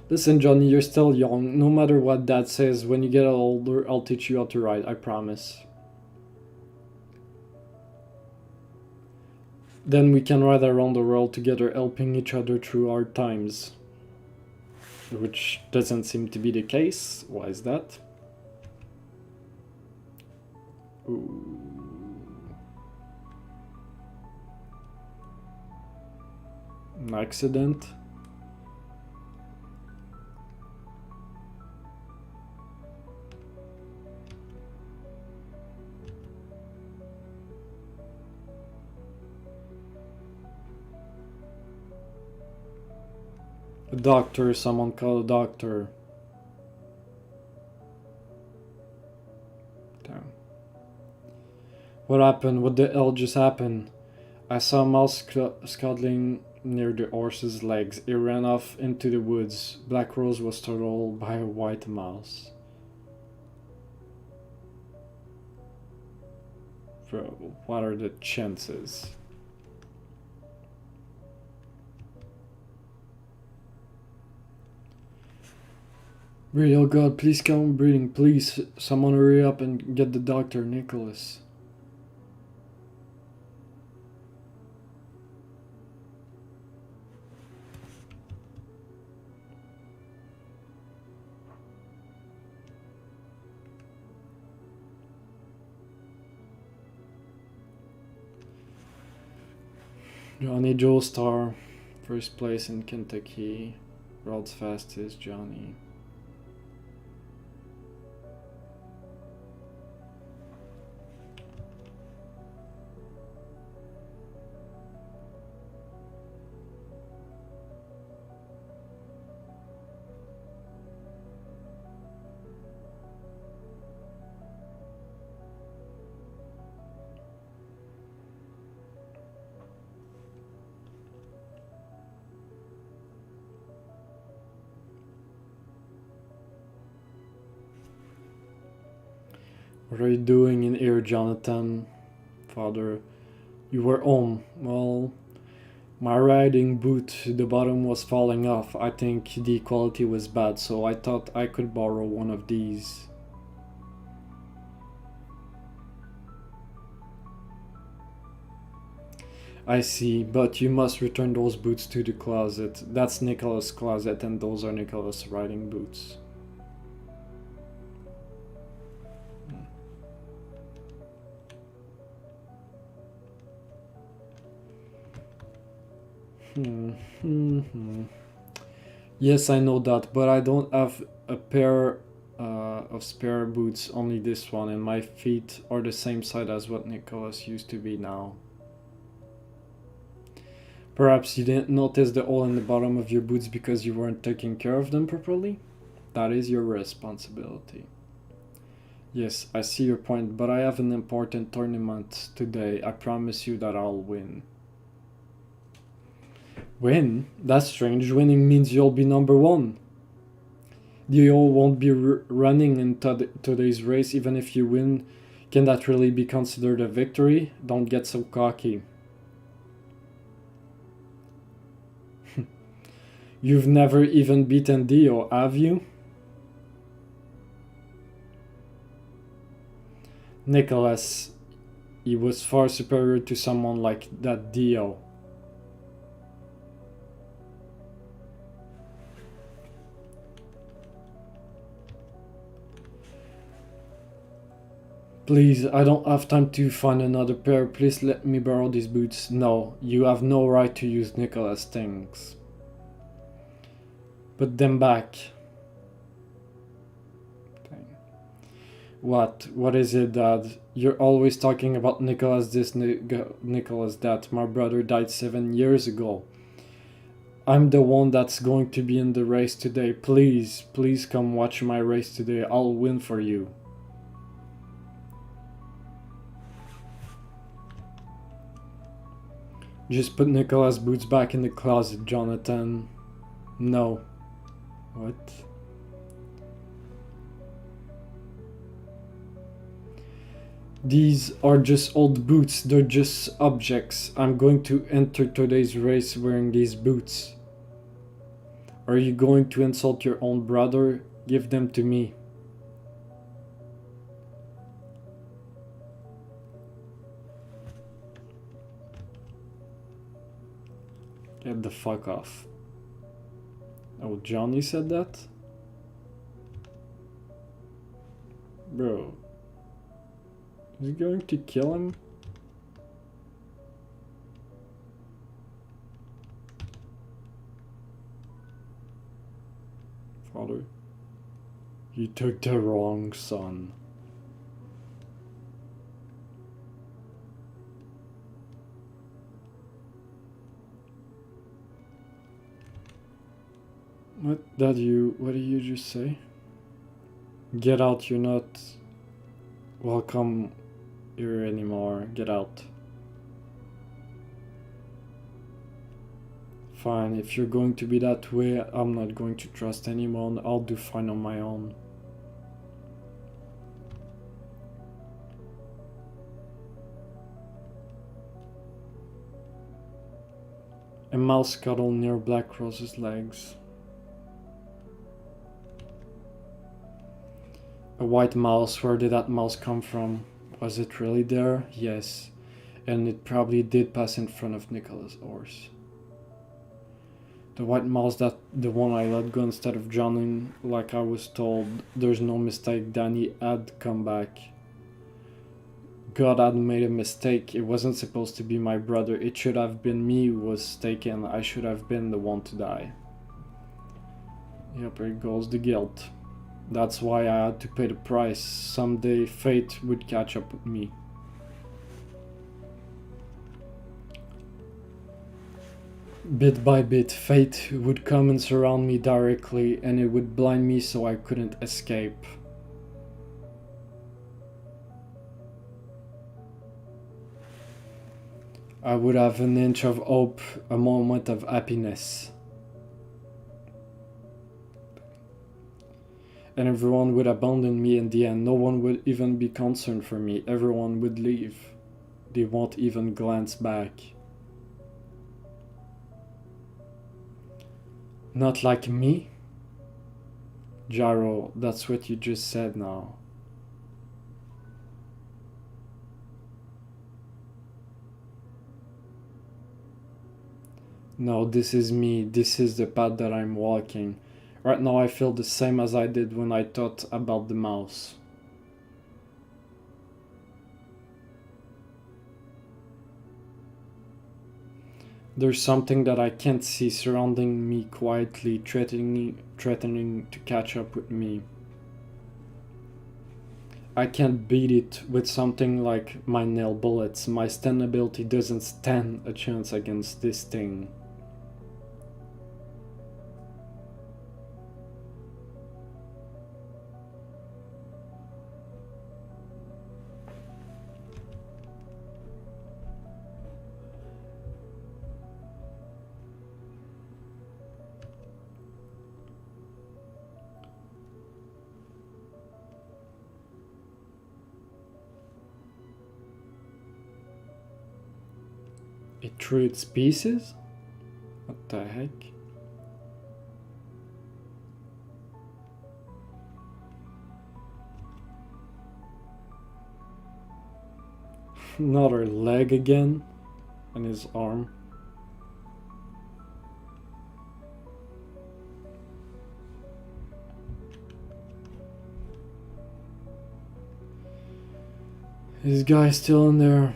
Listen, Johnny, you're still young. No matter what Dad says, when you get older, I'll teach you how to ride, I promise. Then we can ride around the world together, helping each other through hard times. Which doesn't seem to be the case. Why is that? Ooh. An accident. A doctor, someone call a doctor. Damn. What happened? What the hell just happened? I saw a mouse scuttling near the horse's legs. It ran off into the woods. Black Rose was startled by a white mouse. Bro, what are the chances? Breathe, oh god, please come breathing, please. Someone hurry up and get the doctor, Nicholas. Johnny Joestar, first place in Kentucky. World's fastest Johnny. What are you doing in here, Jonathan? Father, you were home. Well, my riding boot, the bottom was falling off. I think the quality was bad, so I thought I could borrow one of these. I see, but you must return those boots to the closet. That's Nicholas' closet, and those are Nicholas' riding boots. Yes, I know that, but I don't have a pair of spare boots, only this one, and my feet are the same size as what Nicholas used to be now. Perhaps you didn't notice the hole in the bottom of your boots because you weren't taking care of them properly? That is your responsibility. Yes, I see your point, but I have an important tournament today. I promise you that I'll win. Win? That's strange. Winning means you'll be number one. You won't be running in today's race even if you win. Can that really be considered a victory? Don't get so cocky. You've never even beaten Dio, have you? Nicholas, he was far superior to someone like that Dio. Please, I don't have time to find another pair. Please let me borrow these boots. No, you have no right to use Nicholas' things. Put them back. What? What is it, Dad? You're always talking about Nicholas this, Nicholas that. My brother died 7 years ago. I'm the one that's going to be in the race today. Please, please come watch my race today. I'll win for you. Just put Nicholas' boots back in the closet, Jonathan. No. What? These are just old boots, they're just objects. I'm going to enter today's race wearing these boots. Are you going to insult your own brother? Give them to me. Get the fuck off. Oh, Johnny said that? Bro. Is he going to kill him? Father, you took the wrong son. What did you just say? Get out, you're not welcome here anymore. Get out. Fine, if you're going to be that way, I'm not going to trust anyone. I'll do fine on my own. A mouse cuddled near Black Rose's legs. A white mouse, where did that mouse come from? Was it really there? Yes. And it probably did pass in front of Nicholas' horse. The white mouse, that the one I let go instead of Johnny, like I was told. There's no mistake, Danny had come back. God had made a mistake. It wasn't supposed to be my brother. It should have been me who was taken. I should have been the one to die. Yep, here goes the guilt. That's why I had to pay the price. Someday fate would catch up with me. Bit by bit, fate would come and surround me directly, and it would blind me so I couldn't escape. I would have an inch of hope, a moment of happiness. And everyone would abandon me in the end. No one would even be concerned for me. Everyone would leave. They won't even glance back. Not like me? Gyro, that's what you just said now. No, this is me. This is the path that I'm walking. Right now I feel the same as I did when I thought about the mouse. There's something that I can't see surrounding me quietly, threatening to catch up with me. I can't beat it with something like my nail bullets. My stand ability doesn't stand a chance against this thing. It threw its pieces? What the heck? Another leg again, and his arm. This guy's still in there.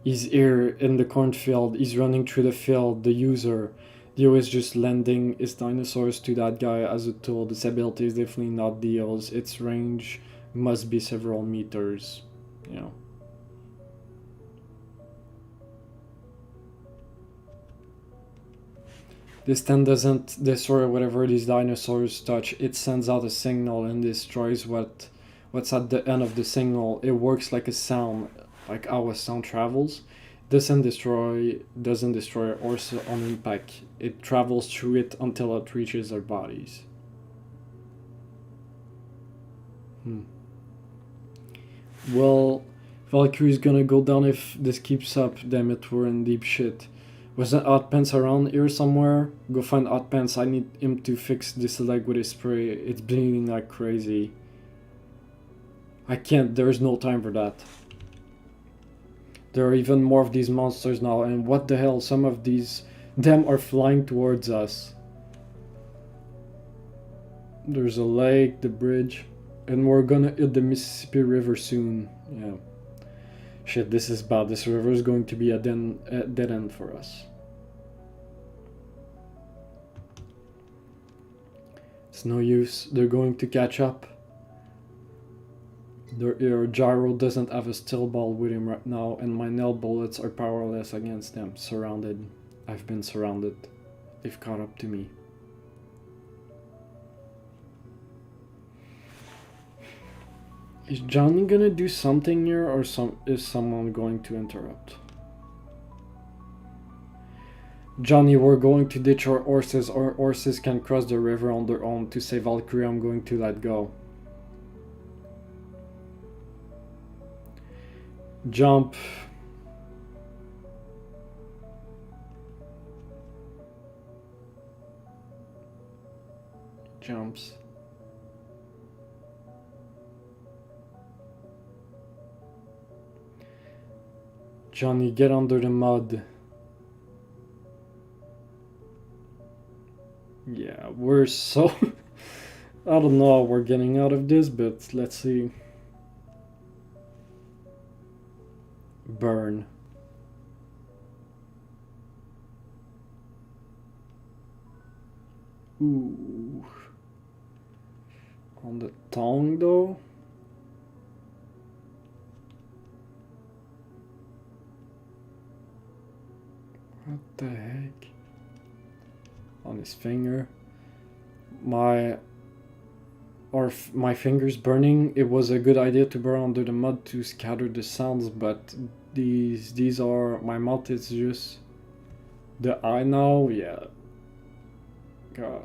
He's here in the cornfield. He's running through the field. The user. Dio is just lending his dinosaurs to that guy as a tool. This ability is definitely not Dio's. Its range must be several meters. You know. This then doesn't destroy whatever these dinosaurs touch. It sends out a signal and destroys what's at the end of the signal. It works like a sound, like how a sound travels. Doesn't destroy a horse on impact. It travels through it until it reaches their bodies. Well, Valkyrie's gonna go down if this keeps up. Damn it, we're in deep shit. Wasn't Hot Pants around here somewhere? Go find Hot Pants. I need him to fix this leg with his spray. It's bleeding like crazy. I can't, there's no time for that. There are even more of these monsters now, and what the hell, some of them are flying towards us. There's a lake, the bridge, and we're gonna hit the Mississippi River soon. Yeah. Shit, this is bad. This river is going to be a dead end for us. It's no use. They're going to catch up. Their gyro doesn't have a steel ball with him right now, and my nail bullets are powerless against them. Surrounded. I've been surrounded. They've caught up to me. Is Johnny gonna do something here, or is someone going to interrupt? Johnny, we're going to ditch our horses. Our horses can cross the river on their own. To save Valkyrie, I'm going to let go. Jump. Jumps. Johnny, get under the mud. Yeah, we're so... I don't know how we're getting out of this, but let's see. Burn. Ooh. On the tongue though. What the heck? On his finger. My fingers burning. It was a good idea to burn under the mud to scatter the sounds, but these are, my mouth is just the eye now. Yeah, god,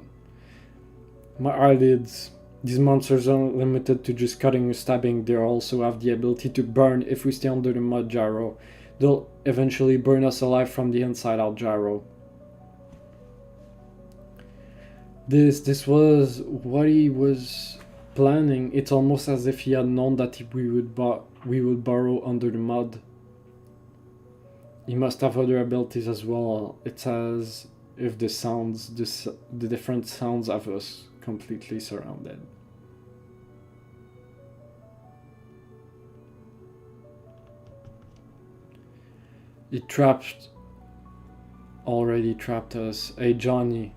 my eyelids. These monsters aren't limited to just cutting or stabbing, they also have the ability to burn if we stay under the mud, Gyro. They'll eventually burn us alive from the inside out, Gyro. This was what he was planning. It's almost as if he had known that we would burrow under the mud. He must have other abilities as well. It's as if the different sounds have us completely surrounded. He already trapped us. Hey Johnny,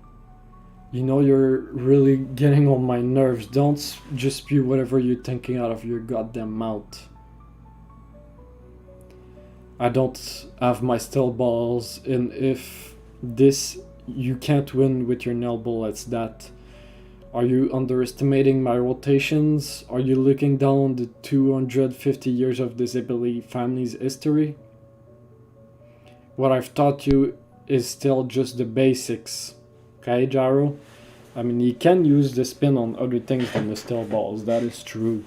you know you're really getting on my nerves. Don't just spew whatever you're thinking out of your goddamn mouth. I don't have my steel balls, and if you can't win with your nail bullets. That. Are you underestimating my rotations? Are you looking down on the 250 years of disability family's history? What I've taught you is still just the basics. Okay, Gyro? I mean, you can use the spin on other things than the steel balls, that is true.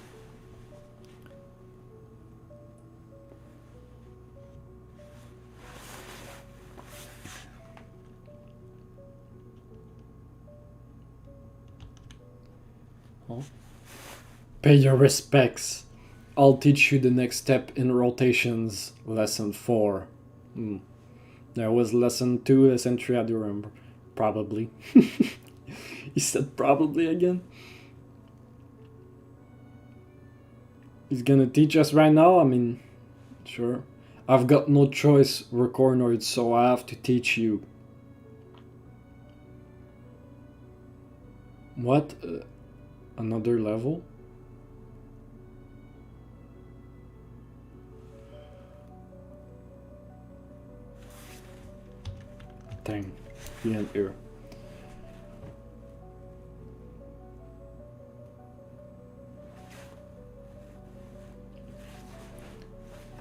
Huh? Pay your respects. I'll teach you the next step in rotations. Lesson 4. There was lesson 2, lesson 3, I do remember. Probably. He said probably again. He's gonna teach us right now? I mean, sure. I've got no choice, we're cornered, so I have to teach you. What? Another level? Dang, he ain't here.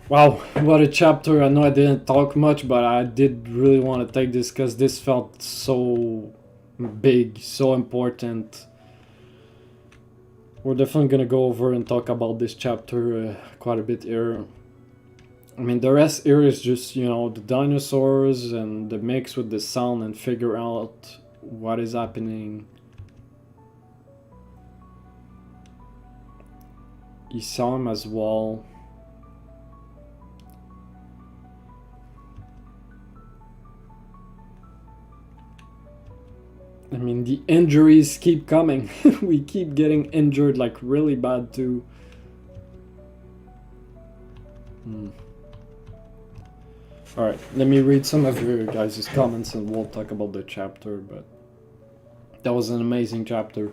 Wow, what a chapter. I know I didn't talk much, but I did really want to take this because this felt so big, so important. We're definitely gonna go over and talk about this chapter quite a bit here. I mean, the rest here is just, you know, the dinosaurs and the mix with the sound and figure out what is happening. You saw him as well. I mean, the injuries keep coming. We keep getting injured, like really bad too. Alright, let me read some of your guys' comments and we'll talk about the chapter, but that was an amazing chapter.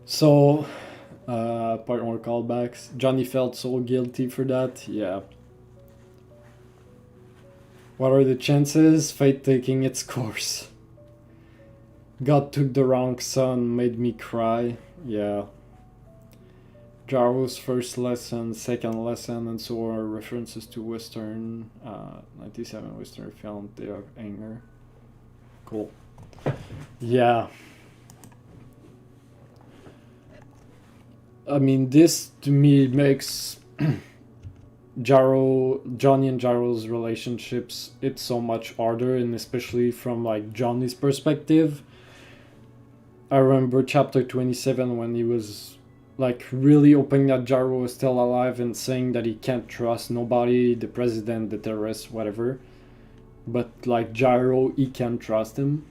So, part more callbacks. Johnny felt so guilty for that, yeah. What are the chances? Fate taking its course. God took the wrong son, made me cry, yeah. Jaro's first lesson, second lesson, and so are references to Western, 97 Western film, Day of Anger. Cool. Yeah. I mean, this to me makes Johnny and Jaro's relationships, it's so much harder, and especially from like Johnny's perspective. I remember chapter 27 when he was like really hoping that Jaro was still alive and saying that he can't trust nobody, the president, the terrorists, whatever. But like Jaro, he can't trust him.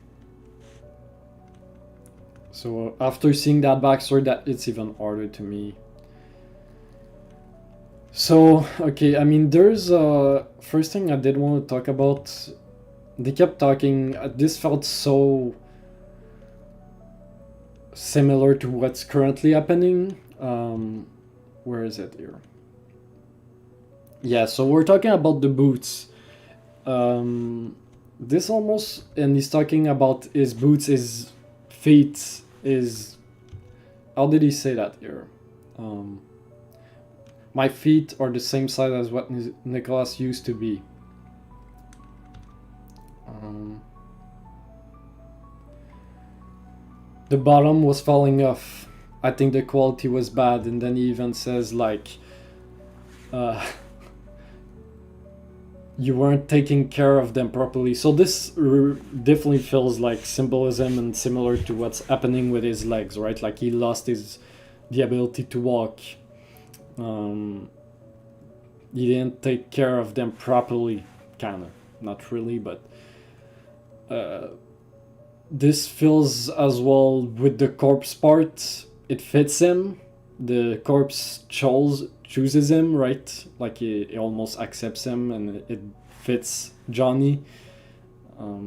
So after seeing that backstory, that it's even harder to me. So okay, I mean, there's first thing I did want to talk about. They kept talking. This felt so similar to what's currently happening. Where is it here? Yeah, so we're talking about the boots. This almost, and he's talking about his boots, his feet, his. How did he say that here? Um, my feet are the same size as what Nicholas used to be. Um, the bottom was falling off. I think the quality was bad, and then he even says like, uh, you weren't taking care of them properly. So this definitely feels like symbolism and similar to what's happening with his legs, right? Like he lost the ability to walk. He didn't take care of them properly, kind of, not really, but this feels as well with the corpse part. It fits him. The corpse chooses him, right? Like he almost accepts him, and it fits Johnny.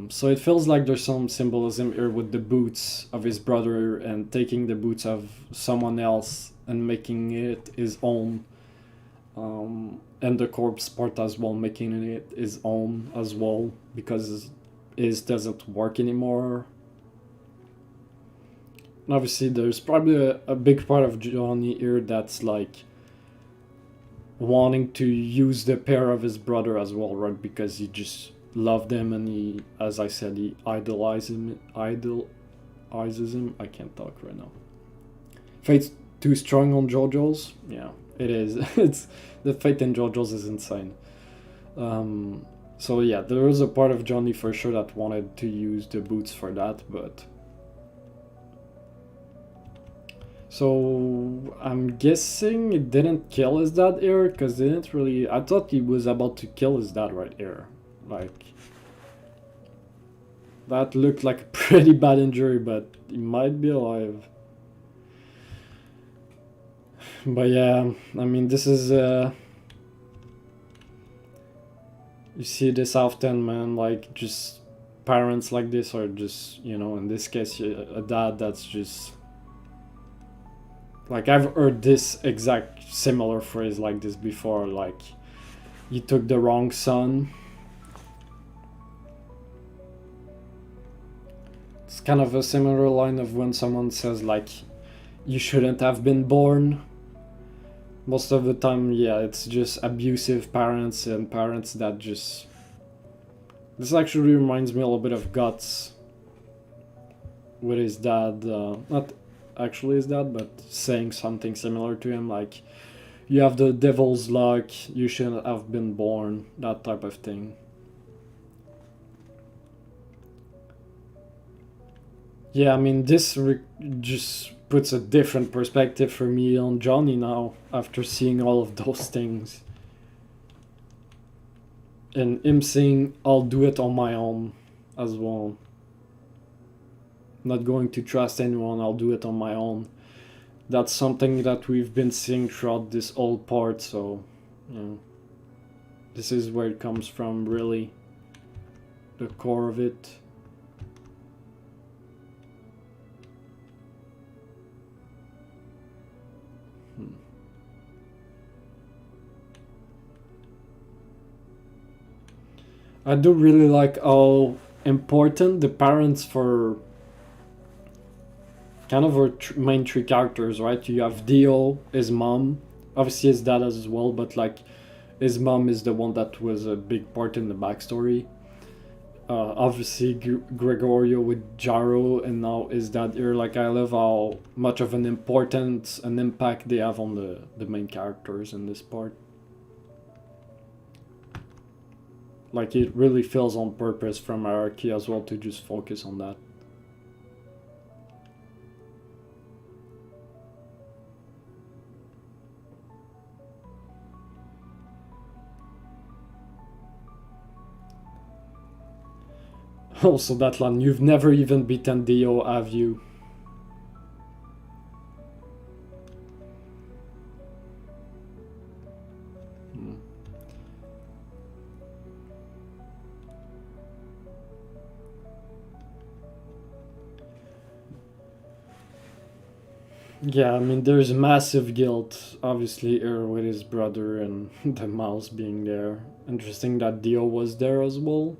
So it feels like there's some symbolism here with the boots of his brother and taking the boots of someone else and making it his own. And the corpse part as well, making it his own as well, because his doesn't work anymore. And obviously, there's probably a big part of Johnny here that's like wanting to use the pair of his brother as well, right? Because he just loved him, and he, as I said, he idolizes him. I can't talk right now. Fate's too strong on JoJo's. Yeah, it is. It's the fate in JoJo's is insane. So yeah, there was a part of Johnny for sure that wanted to use the boots for that, but. So I'm guessing it didn't kill his dad here, because it didn't really. I thought he was about to kill his dad right here. Like. That looked like a pretty bad injury, but he might be alive. But yeah, I mean, this is. You see this often, man. Like, just parents like this are just, in this case, a dad that's just. Like, I've heard this exact similar phrase like this before. Like, you took the wrong son. It's kind of a similar line of when someone says, like, you shouldn't have been born. Most of the time, yeah, it's just abusive parents and parents that just. This actually reminds me a little bit of Guts with his dad. Not actually his dad, but saying something similar to him, like, you have the devil's luck, you shouldn't have been born, that type of thing. Yeah, I mean, this just puts a different perspective for me on Johnny now after seeing all of those things. And him saying, I'll do it on my own as well. Not going to trust anyone, I'll do it on my own. That's something that we've been seeing throughout this whole part, so, this is where it comes from, really. The core of it. I do really like how important the parents for kind of our main three characters, right? You have Dio, his mom, obviously his dad as well, but like his mom is the one that was a big part in the backstory. Obviously Gregorio with Jaro, and now his dad here. Like, I love how much of an importance and impact they have on the main characters in this part. Like, it really feels on purpose from hierarchy as well to just focus on that. Also, that line, you've never even beaten Dio, have you? Yeah, I mean, there's massive guilt, obviously, here with his brother and the mouse being there. Interesting that Dio was there as well.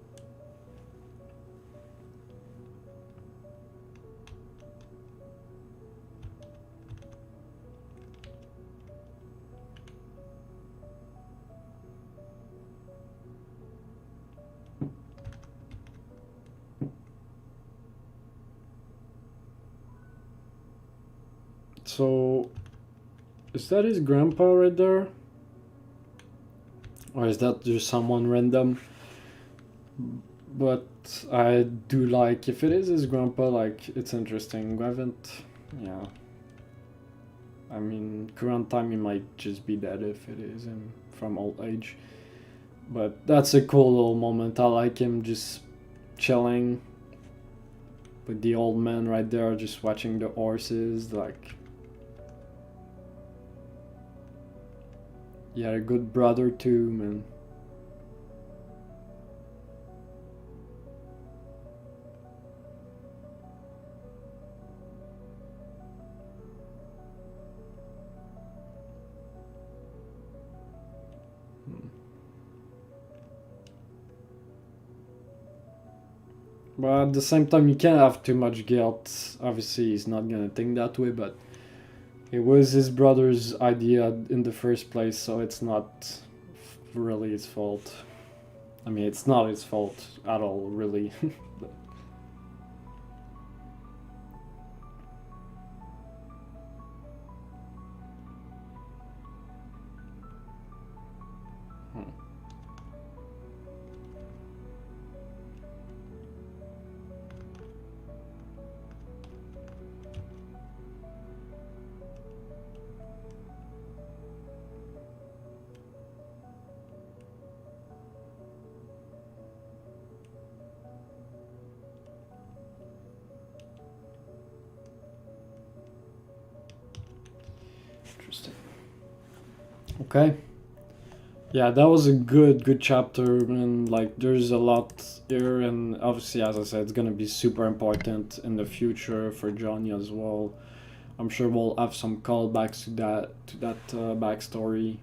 So, is that his grandpa right there? Or is that just someone random? But I do like, if it is his grandpa, like, it's interesting. We haven't, yeah. I mean, current time he might just be dead if it is him from old age. But that's a cool little moment. I like him just chilling with the old man right there, just watching the horses. Like, he had a good brother too, man. But at the same time, you can't have too much guilt. Obviously, he's not gonna think that way, but it was his brother's idea in the first place, so it's not really his fault. I mean, it's not his fault at all, really. Interesting. Okay. Yeah, that was a good chapter, and like there's a lot here, and obviously, as I said, it's gonna be super important in the future for Johnny as well. I'm sure we'll have some callbacks to that backstory.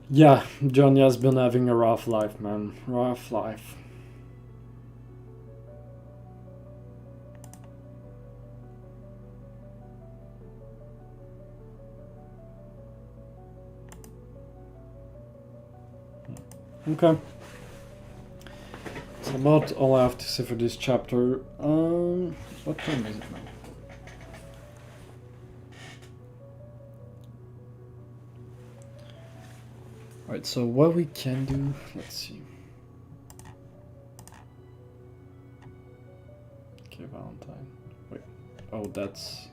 Yeah, Johnny has been having a rough life, man. Rough life. Okay. That's about all I have to say for this chapter. What time is it now? Alright, so what we can do, let's see. Okay, Valentine. Wait. Oh, that's.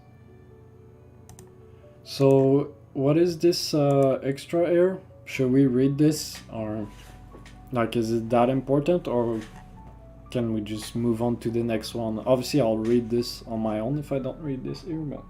So, what is this extra air? Should we read this? Or, like, is it that important? Or can we just move on to the next one? Obviously, I'll read this on my own if I don't read this here, but.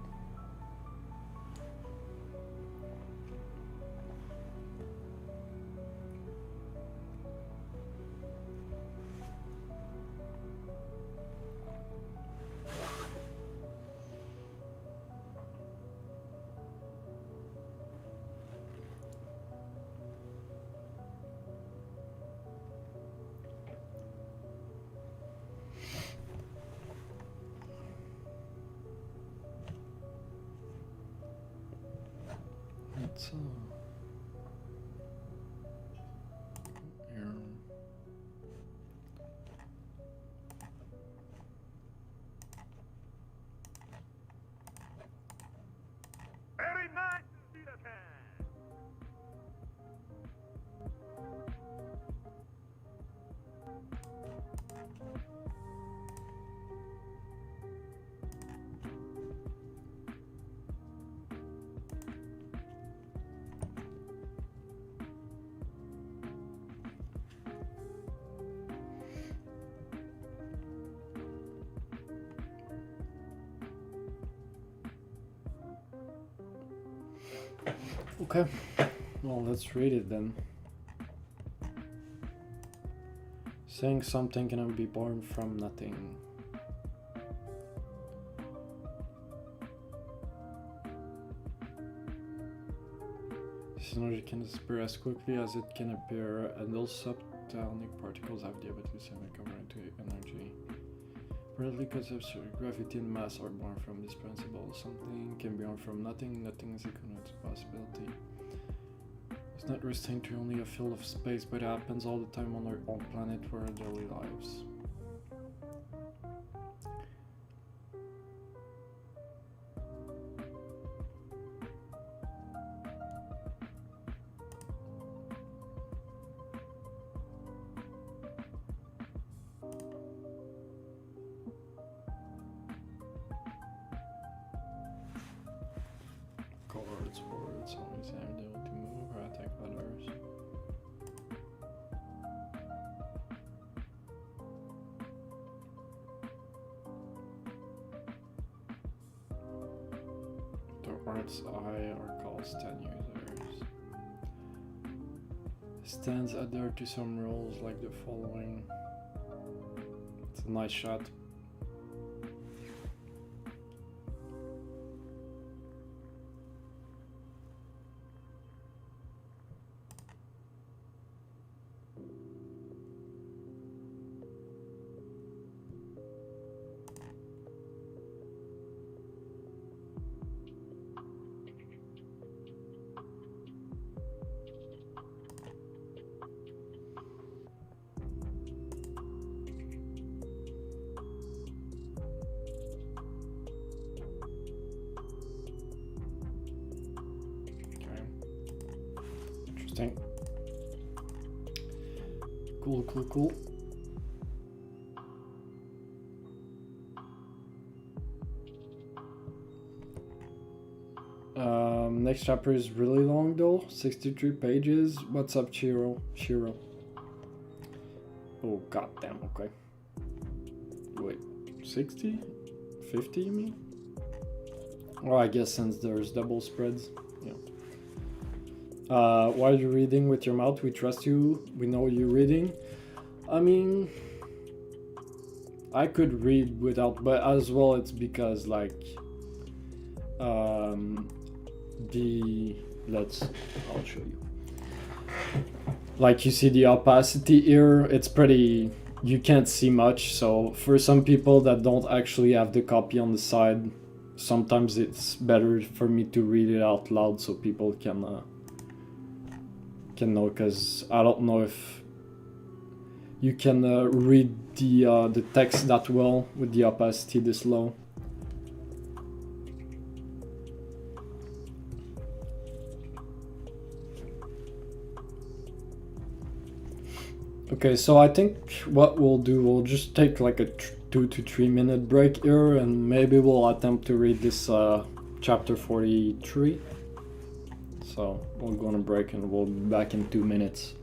Let's, here. Very nice, Peter. Okay, well, let's read it then. Saying something cannot be born from nothing. This energy can disappear as quickly as it can appear, and those subatomic particles have the ability to semi-convert into energy. Partly because gravity and mass are born from this principle. Something can be born from nothing, nothing is equivalent to possibility. It's not restrained to only a field of space, but it happens all the time on our own planet for our daily lives. Words, always have the ability to move or attack others. The art's eye are called stand users. Stands adhere to some rules like the following. It's a nice shot. Interesting. Cool. Next chapter is really long though, 63 pages. What's up, Shiro? Oh, goddamn, okay. Wait, 60? 50 you mean? Oh, I guess since there's double spreads, yeah. Why are you reading with your mouth? We trust you, we know you're reading. I mean, I could read without, but as well it's because like, I'll show you. Like you see the opacity here, it's pretty, you can't see much, so for some people that don't actually have the copy on the side, sometimes it's better for me to read it out loud so people can know, because I don't know if you can read the text that well with the opacity this low. Okay, so I think what we'll do, we'll just take like a 2 to 3 minute break here, and maybe we'll attempt to read this chapter 43. So we'll go on a break and we'll be back in 2 minutes.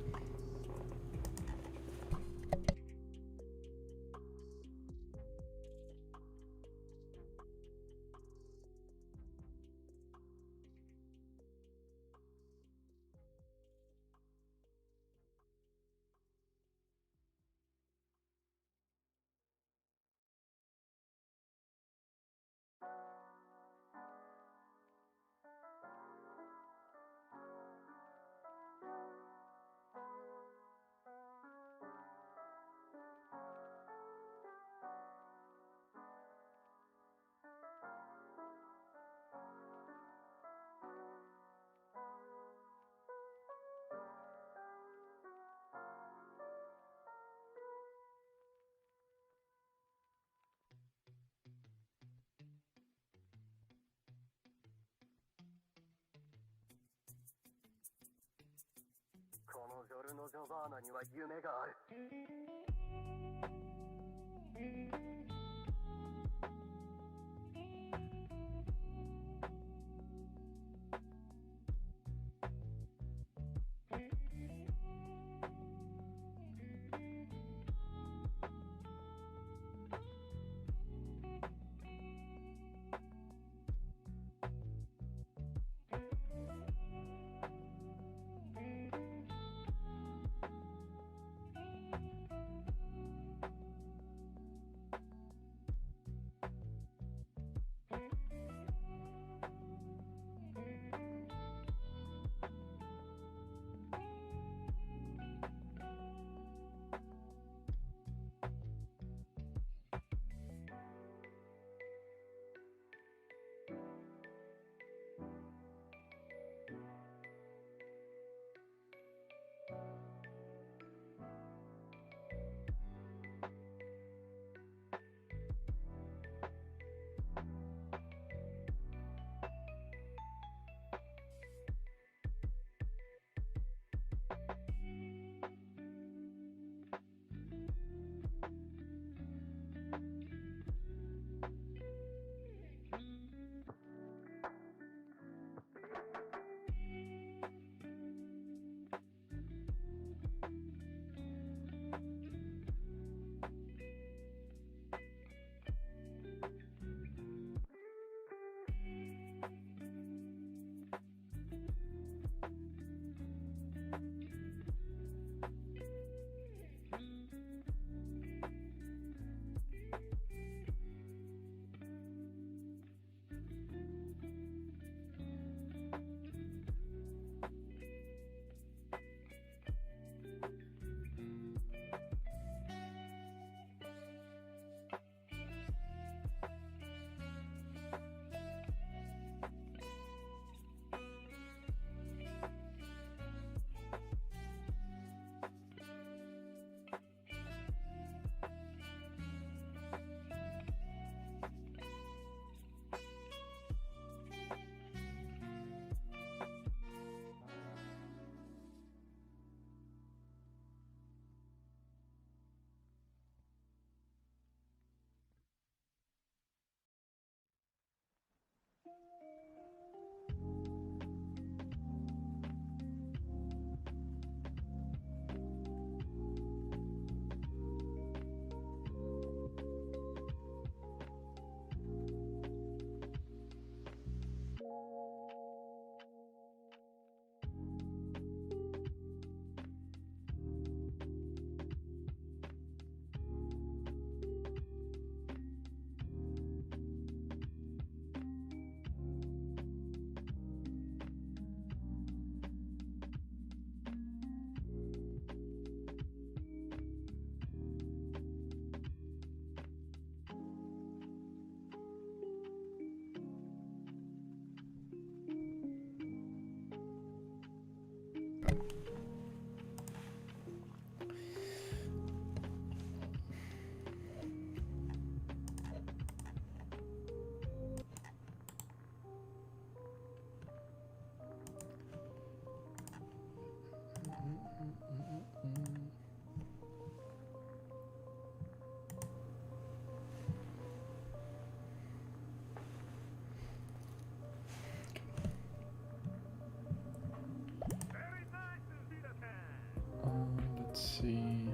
Let's see.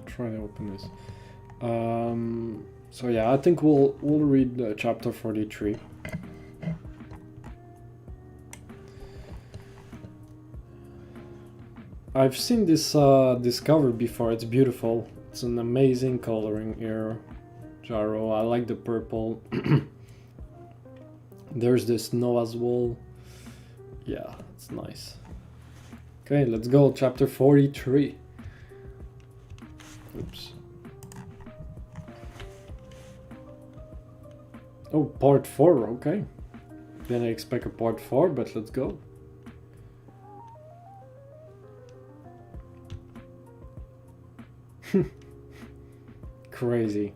Try to open this. So yeah, I think we'll read chapter 43. I've seen this cover before. It's beautiful. It's an amazing coloring here, Jaro. I like the purple. There's the snow as well. Yeah, it's nice. Okay, let's go. Chapter 43. Oops. Oh, part 4, okay. Didn't expect a part 4, but let's go. Crazy.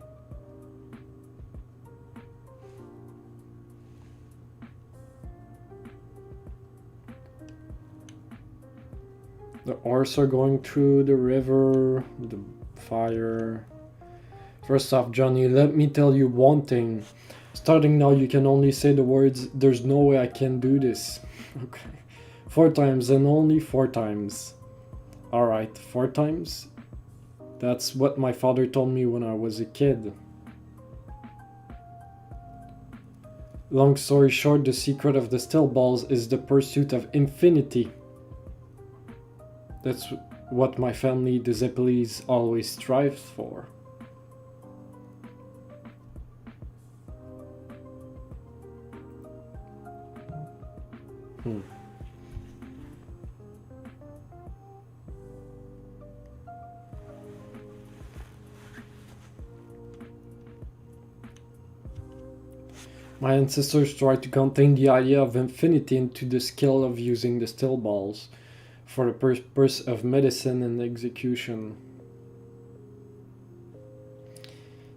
The horse are going through the river, the fire. First off, Johnny, let me tell you one thing. Starting now, you can only say the words, "There's no way I can do this." Okay. 4 times and only 4 times. Alright, 4 times? That's what my father told me when I was a kid. Long story short, the secret of the still balls is the pursuit of infinity. That's what my family, the Zeppelis, always strives for. My ancestors tried to contain the idea of infinity into the skill of using the still balls for the purpose of medicine and execution.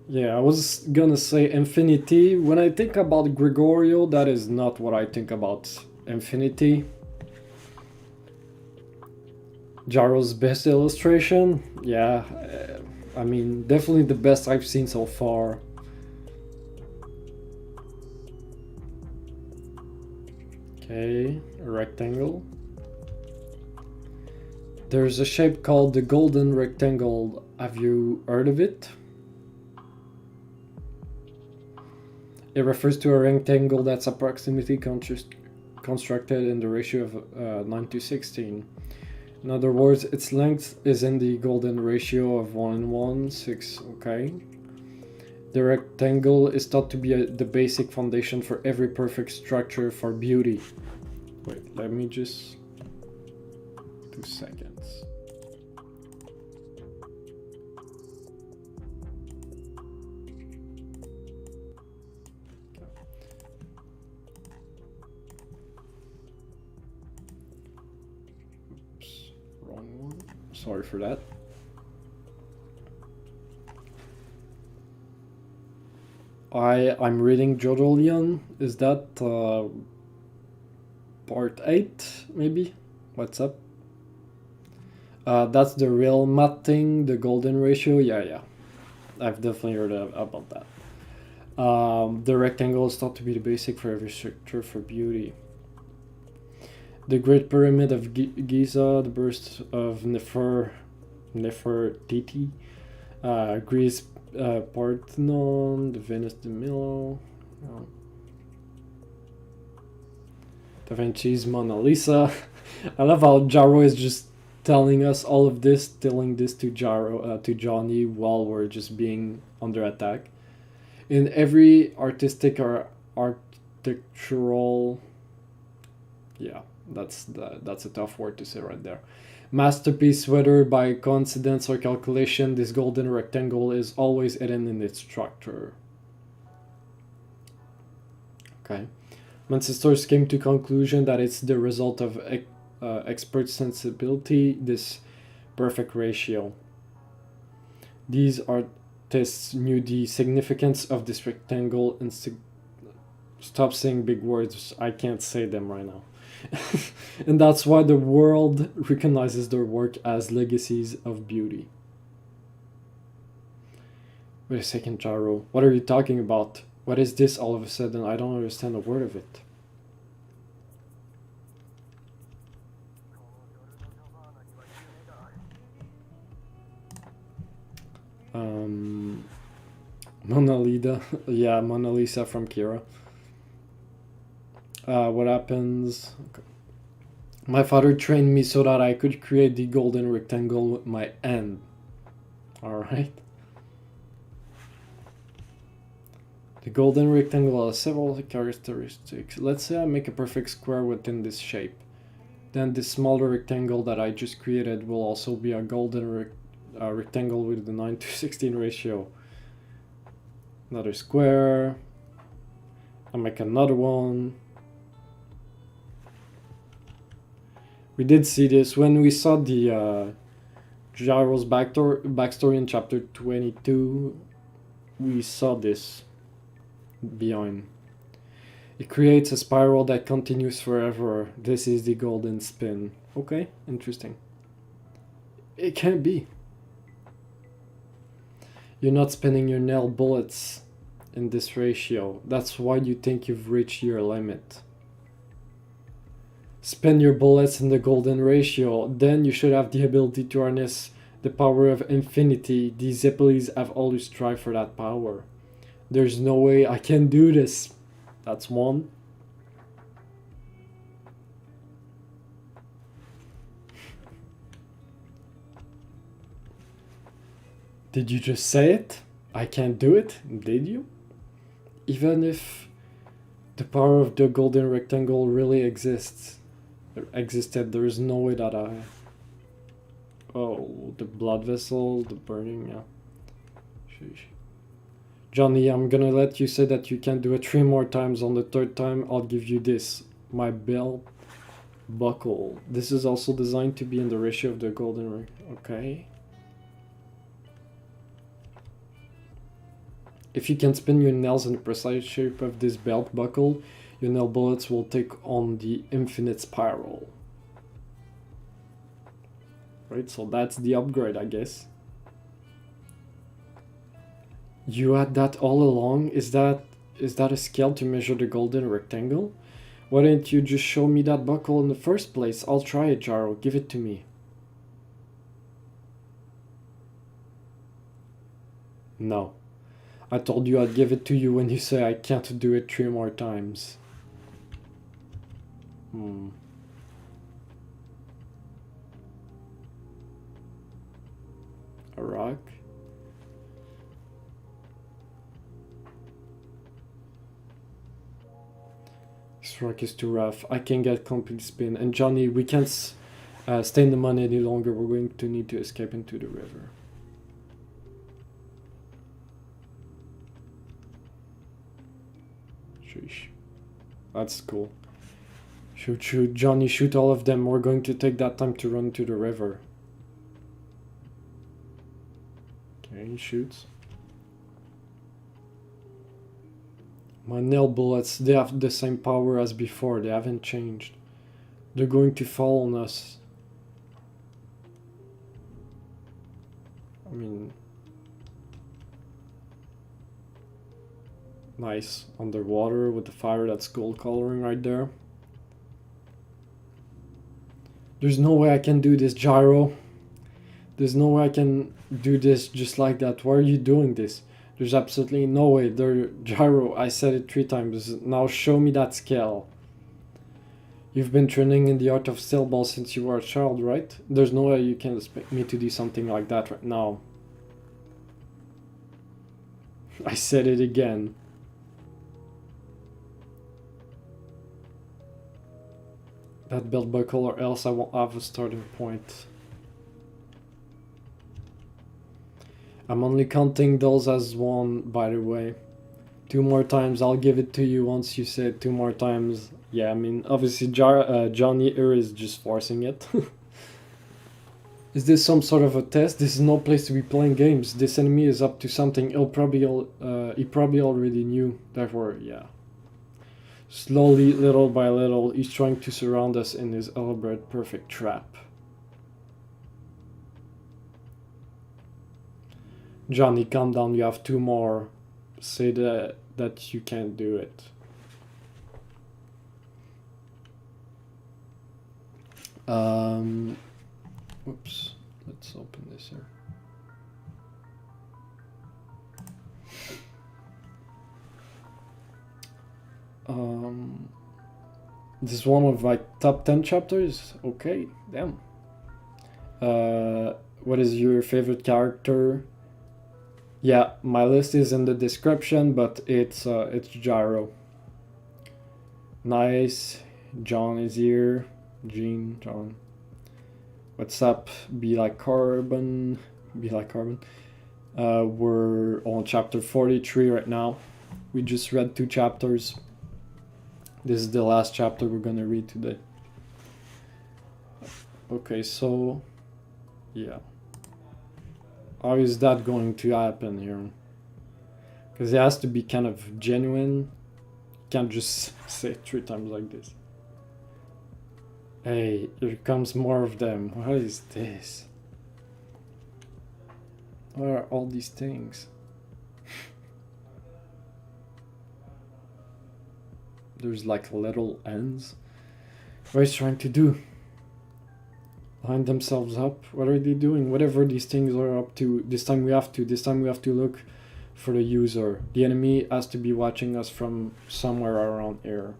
Yeah, I was gonna say infinity. When I think about Gregorio, that is not what I think about infinity. Jaro's best illustration? Yeah, I mean, definitely the best I've seen so far. Okay, a rectangle. There's a shape called the golden rectangle. Have you heard of it? It refers to a rectangle that's approximately constructed in the ratio of 9 to 16. In other words, its length is in the golden ratio of 1:6, okay? The rectangle is thought to be the basic foundation for every perfect structure for beauty. Wait, let me just... 2 seconds. Oops, wrong one. Sorry for that. I'm reading JOJO Leon. Is that part 8 maybe? What's up? That's the real math thing, the golden ratio. Yeah. I've definitely heard about that. The rectangle is thought to be the basic for every structure for beauty. The Great Pyramid of Giza, the burst of Nefertiti, Greece Parthenon, the Venus de Milo, Da Vinci's Mona Lisa. I love how Jaro is just telling us all of this, telling this to to Johnny while we're just being under attack. In every artistic or architectural, yeah, that's a tough word to say right there. Masterpiece, whether by coincidence or calculation, this golden rectangle is always hidden in its structure. Okay. Ancestors came to conclusion that it's the result of expert sensibility, this perfect ratio. These artists knew the significance of this rectangle and stop saying big words. I can't say them right now. And that's why the world recognizes their work as legacies of beauty. Wait a second, Jaro. What are you talking about? What is this all of a sudden? I don't understand a word of it. Um, Mona Lisa, yeah, Mona Lisa from Kira. What happens? Okay. My father trained me so that I could create the golden rectangle with my hand. Alright. The golden rectangle has several characteristics. Let's say I make a perfect square within this shape. Then this smaller rectangle that I just created will also be a golden rectangle with the 9:16 ratio. Another square. I'll make another one. We did see this when we saw the Gyro's backstory in chapter 22. We saw this behind. It creates a spiral that continues forever. This is the golden spin. Okay, interesting. It can't be. You're not spinning your nail bullets in this ratio. That's why you think you've reached your limit. Spin your bullets in the golden ratio, then you should have the ability to harness the power of infinity. These abilities have always strived for that power. There's no way I can do this. That's one. Did you just say it? I can't do it? Did you? Even if the power of the golden rectangle really existed, there is no way that I... Oh, the blood vessels, the burning, yeah. Sheesh. Johnny, I'm gonna let you say that you can do it 3 more times. On the 3rd time, I'll give you this. My belt buckle. This is also designed to be in the ratio of the golden ring. Okay. If you can spin your nails in the precise shape of this belt buckle, your nail bullets will take on the infinite spiral. Right, so that's the upgrade, I guess. You had that all along? Is that a scale to measure the golden rectangle? Why didn't you just show me that buckle in the first place? I'll try it, Jaro. Give it to me. No. I told you I'd give it to you when you say I can't do it 3 more times. A rock. This rock is too rough. I can get complete spin. And Johnny, we can't stay in the mud any longer. We're going to need to escape into the river. Sheesh. That's cool. Shoot. Johnny, shoot all of them. We're going to take that time to run to the river. Okay, he shoots. My nail bullets, they have the same power as before. They haven't changed. They're going to fall on us. I mean... Nice. Underwater with the fire, that's gold coloring right there. There's no way I can do this, Gyro. There's no way I can do this just like that. Why are you doing this? There's absolutely no way. Gyro, I said it 3 times. Now show me that scale. You've been training in the art of steel ball since you were a child, right? There's no way you can expect me to do something like that right now. I said it again. That belt buckle or else I won't have a starting point. I'm only counting those as 1, by the way. 2 more times, I'll give it to you once you say it 2 more times. Yeah, I mean, obviously Johnny here is just forcing it. Is this some sort of a test? This is no place to be playing games. This enemy is up to something. He probably already knew. Therefore, yeah. Slowly, little by little, he's trying to surround us in his elaborate perfect trap. Johnny, calm down, you have 2 more. Say that you can't do it. Oops, let's open this here. This is one of my top 10 chapters. Okay, damn. What is your favorite character? Yeah, my list is in the description, but it's Gyro. Nice. John is here. Gene, John. What's up? Be like carbon. Be like carbon. We're on chapter 43 right now. We just read 2 chapters. This is the last chapter we're gonna read today. Okay, so yeah. How is that going to happen here? Because it has to be kind of genuine. You can't just say it 3 times like this. Hey, here comes more of them. What is this? What are all these things? There's like little ends. What are they trying to do? Line themselves up? What are they doing? Whatever these things are up to, this time we have to look for the user. The enemy has to be watching us from somewhere around here.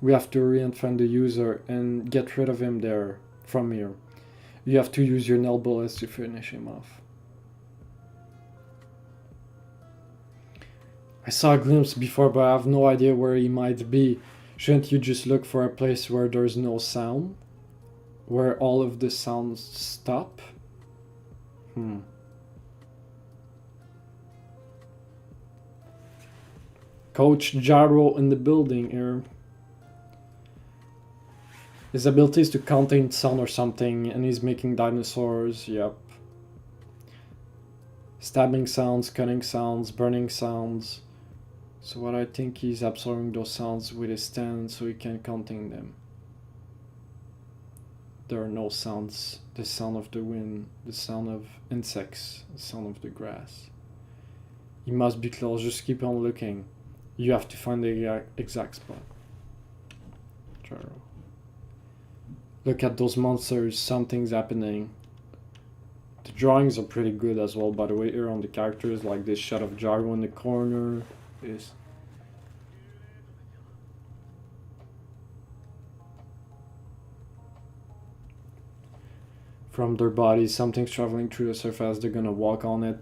We have to hurry and find the user and get rid of him there, from here. You have to use your nail bullets to finish him off. I saw a glimpse before, but I have no idea where he might be. Shouldn't you just look for a place where there's no sound? Where all of the sounds stop? Coach Jaro in the building here. His ability is to contain sound or something, and he's making dinosaurs, yep. Stabbing sounds, cutting sounds, burning sounds. So what I think he's absorbing those sounds with his stand so he can contain them. There are no sounds. The sound of the wind, the sound of insects, the sound of the grass. He must be close, just keep on looking. You have to find the exact spot. Jaro. Look at those monsters, something's happening. The drawings are pretty good as well, by the way, here on the characters, like this shot of Jaro in the corner. This. From their bodies, something's traveling through the surface, they're gonna walk on it.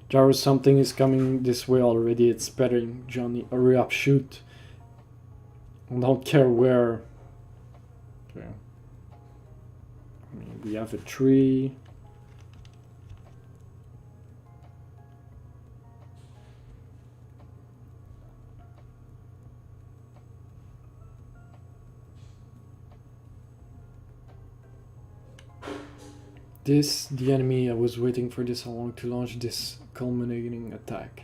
Jaro, something is coming this way already, it's spreading. Johnny, hurry up, shoot. I don't care where. Okay. We have a tree. This, the enemy, I was waiting for this long to launch this culminating attack.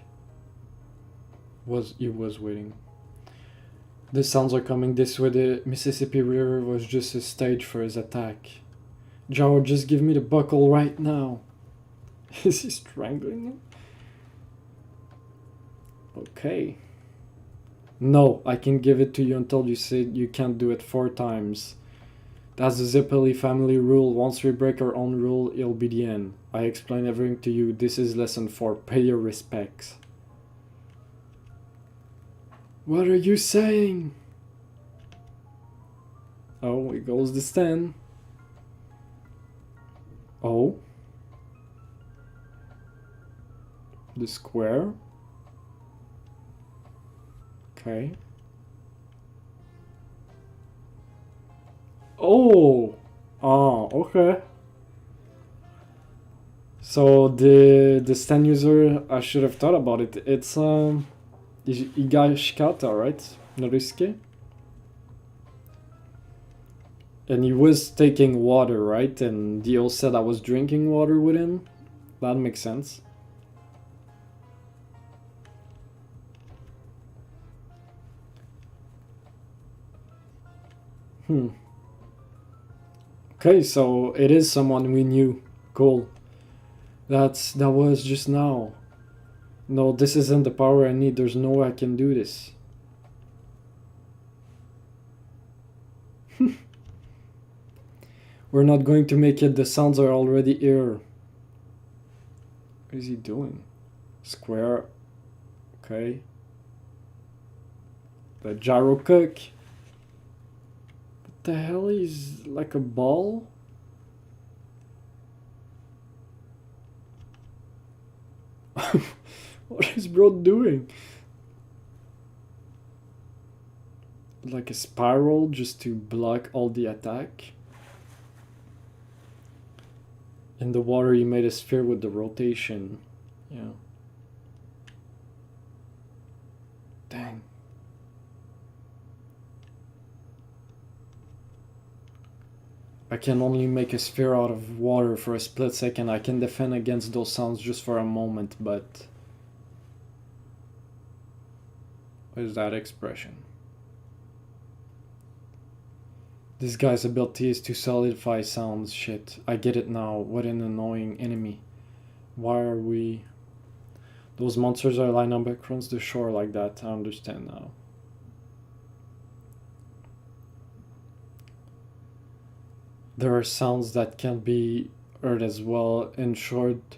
He was waiting. The sounds are coming this way, the Mississippi River was just a stage for his attack. Jaro, just give me the buckle right now. Is he strangling him? Okay. No, I can give it to you until you say you can't do it 4 times. That's the Zippeli family rule. Once we break our own rule, it'll be the end. I explain everything to you. This is lesson 4. Pay your respects. What are you saying? Oh, here goes the stand. Oh. The square. Okay. Oh. Oh, okay. So the stand user, I should have thought about it. It's Higashikata, right? Norisuke? And he was taking water, right? And Dio said I was drinking water with him. That makes sense. Okay, so it is someone we knew. Cool. That was just now. No, this isn't the power I need. There's no way I can do this. We're not going to make it. The sounds are already here. What is he doing? Square. Okay. The gyro cook. What the hell is like a ball? What is bro doing? Like a spiral just to block all the attack. In the water he made a sphere with the rotation. Yeah. Dang. I can only make a sphere out of water for a split second. I can defend against those sounds just for a moment, but... What is that expression? This guy's ability is to solidify sounds. Shit, I get it now. What an annoying enemy. Why are we... Those monsters are lined up across the shore like that. I understand now. There are sounds that can be heard as well. In short,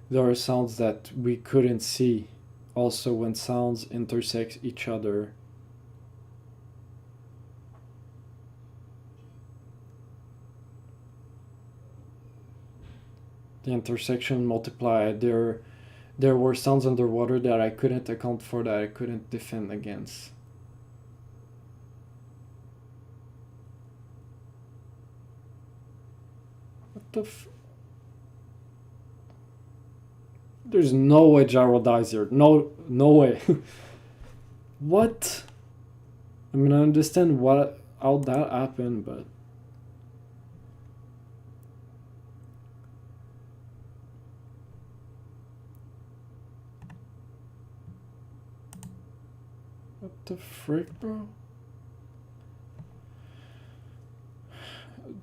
there are sounds that we couldn't see. Also, when sounds intersect each other. The intersection multiplied. There were sounds underwater that I couldn't account for, that I couldn't defend against. What the f... There's no way Gyro dies here. No way. What? I mean, I understand how that happened, but... What the frick, bro?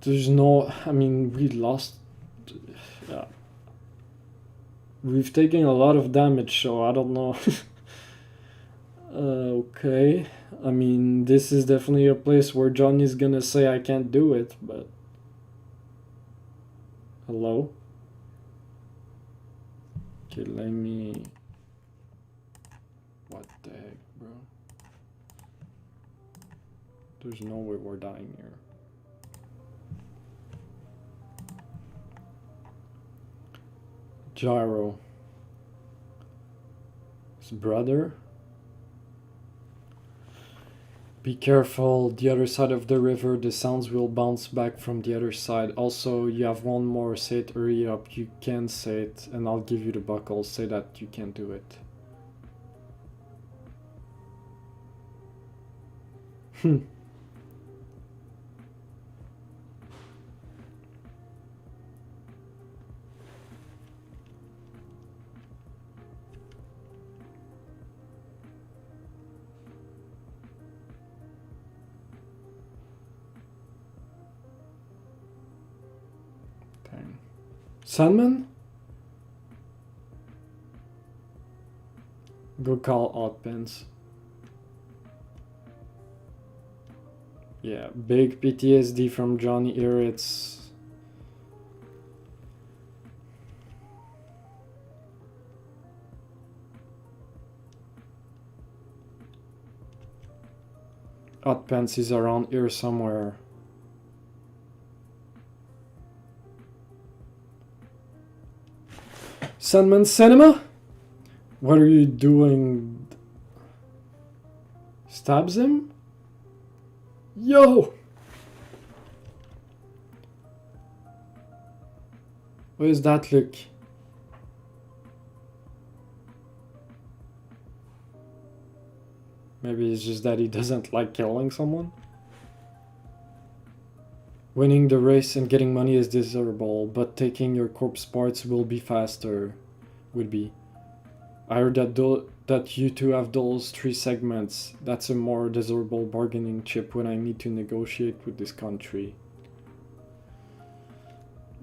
There's no... I mean, we lost... Yeah. We've taken a lot of damage, so I don't know. Okay. I mean, this is definitely a place where Johnny's gonna say I can't do it, but... Hello? Okay, let me... What the heck, bro? There's no way we're dying here. Gyro. His brother. Be careful, the other side of the river, the sounds will bounce back from the other side. Also, you have one more, say it, hurry up, you can say it, and I'll give you the buckle, say that you can do it. Dang. Sandman? Go call Oddpins. Yeah, big PTSD from Johnny here, it's... Oddpants is around here somewhere. Sandman Cinema? What are you doing? Stabs him? Yo! What does that look? Maybe it's just that he doesn't like killing someone? Winning the race and getting money is desirable, but taking your corpse parts will be faster. Would be. I heard that you two have those 3 segments. That's a more desirable bargaining chip when I need to negotiate with this country.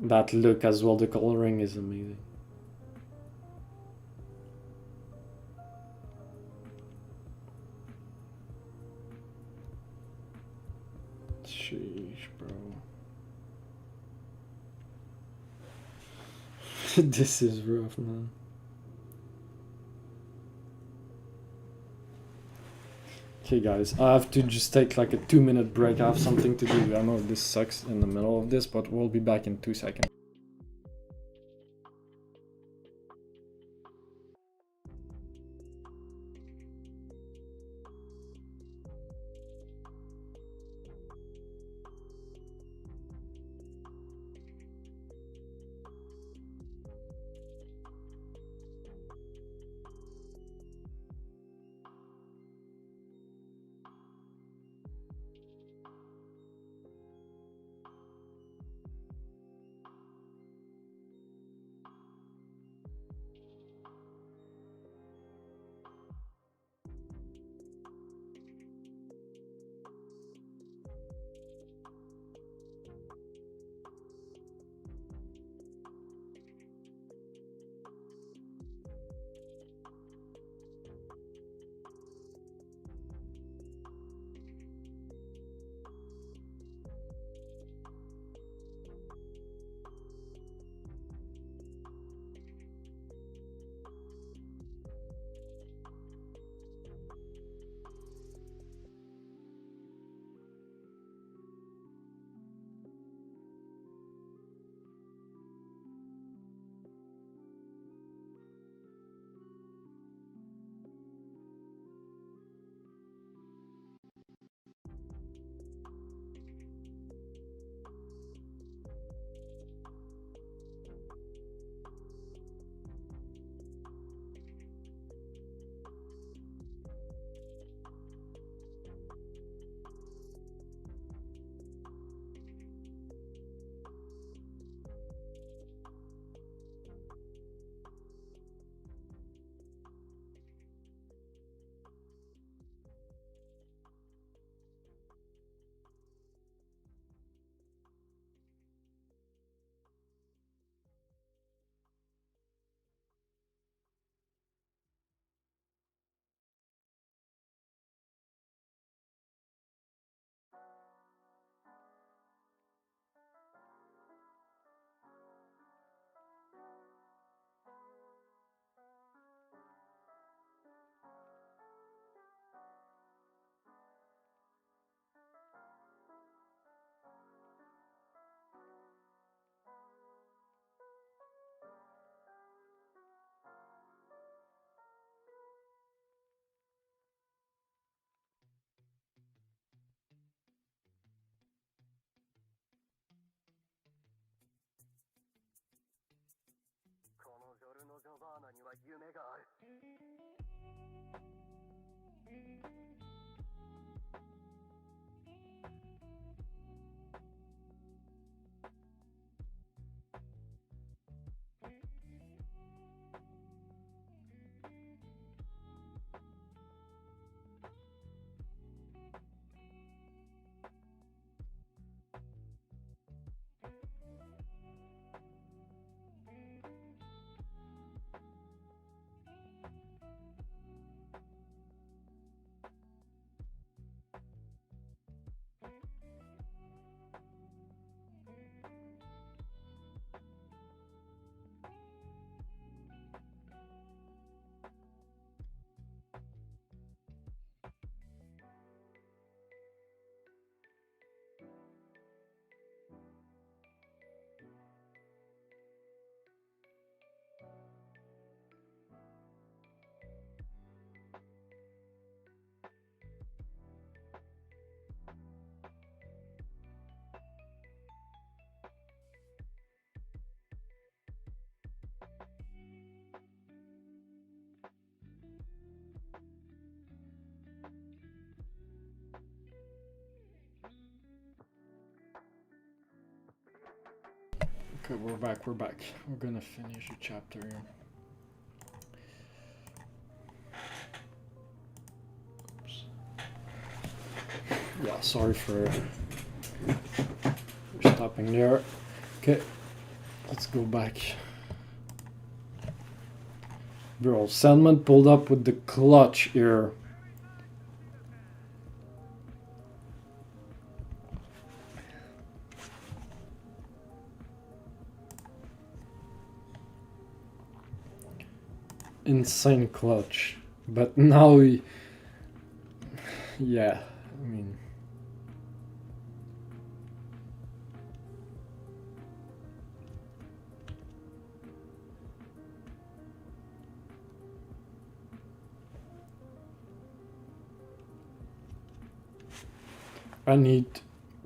That look as well, the coloring is amazing. Sheesh, bro. This is rough, man. Okay, guys, I have to just take like a 2-minute break. I have something to do. I know this sucks in the middle of this, but we'll be back in 2 seconds. Okay, we're back. We're gonna finish a chapter here. Oops. Yeah, sorry for stopping there. Okay, let's go back. Bro, Sandman pulled up with the clutch here. Insane clutch. But now Yeah, I mean, I need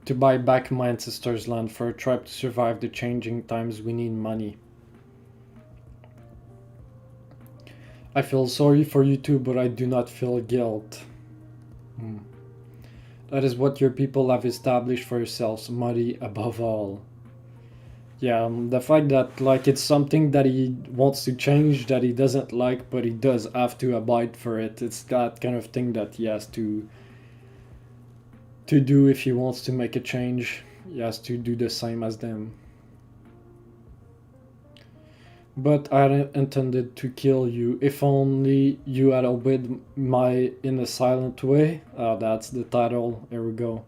to buy back my ancestors' land for a tribe to survive the changing times. We need money. I feel sorry for you too, but I do not feel guilt. Hmm. That is what your people have established for yourselves, money above all. Yeah, the fact that like it's something that he wants to change that he doesn't like, but he does have to abide for it. It's that kind of thing that he has to do if he wants to make a change. He has to do the same as them. But I hadn't intended to kill you. If only you had obeyed my in a silent way. That's the title. Here we go.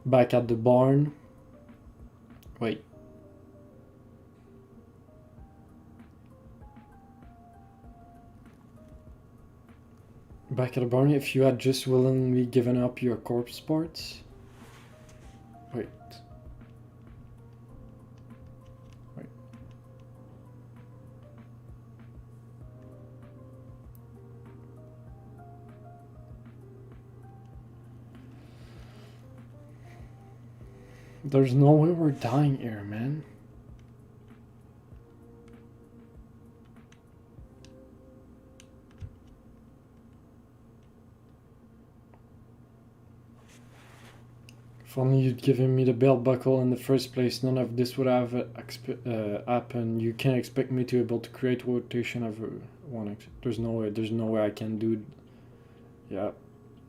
Back at the barn. Wait. Back at the barn, if you had just willingly given up your corpse parts. Wait. Wait. There's no way we're dying here, man. If only you'd given me the belt buckle in the first place, none of this would have happened. You can't expect me to be able to create rotation of one. There's no way I can do. Yeah,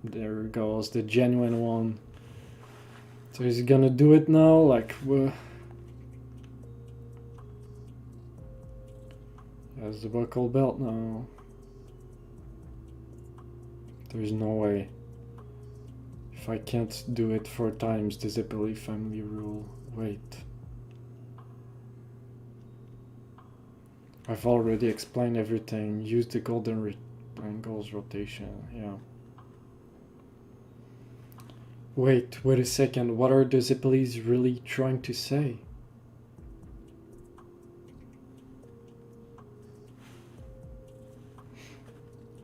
there goes the genuine one. So he's gonna do it now, like. Has the buckle belt now. There's no way. If I can't do it 4 times, the Zeppeli family rule. Wait. I've already explained everything. Use the golden rectangles rotation. Yeah. Wait a second. What are the Zeppelis really trying to say?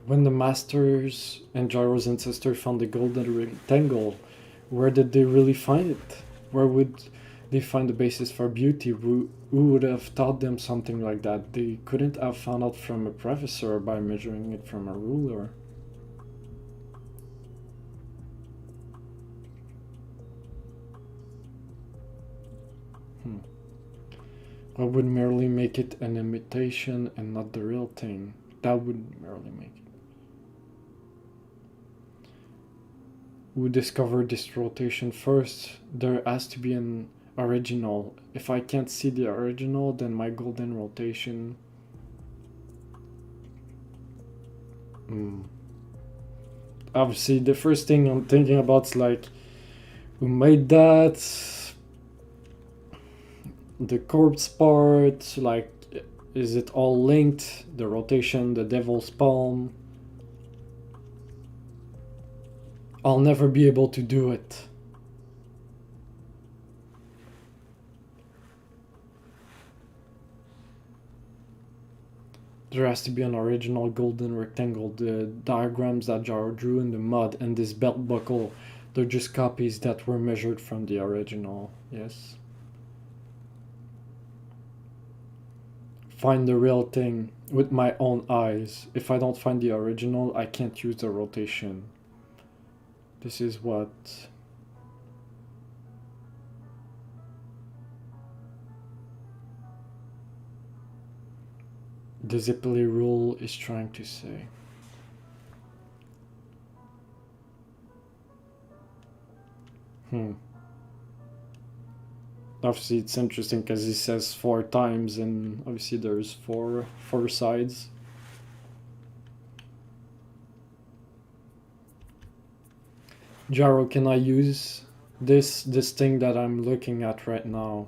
When the Masters and Gyro's ancestor found the golden rectangle, where did they really find it? Where would they find the basis for beauty? Who would have taught them something like that? They couldn't have found out from a professor or by measuring it from a ruler. What would merely make it an imitation and not the real thing? That would merely make it. Who discovered this rotation first? There has to be an original. If I can't see the original, then my golden rotation. Obviously, the first thing I'm thinking about is like, who made that? The corpse part, like, is it all linked? The rotation, the devil's palm. I'll never be able to do it. There has to be an original golden rectangle. The diagrams that Jaro drew in the mud and this belt buckle, they're just copies that were measured from the original. Yes. Find the real thing with my own eyes. If I don't find the original, I can't use the rotation. This is what the Zeppeli rule is trying to say. Obviously it's interesting because he says 4 times and obviously there's four sides. Jaro, can I use this thing that I'm looking at right now?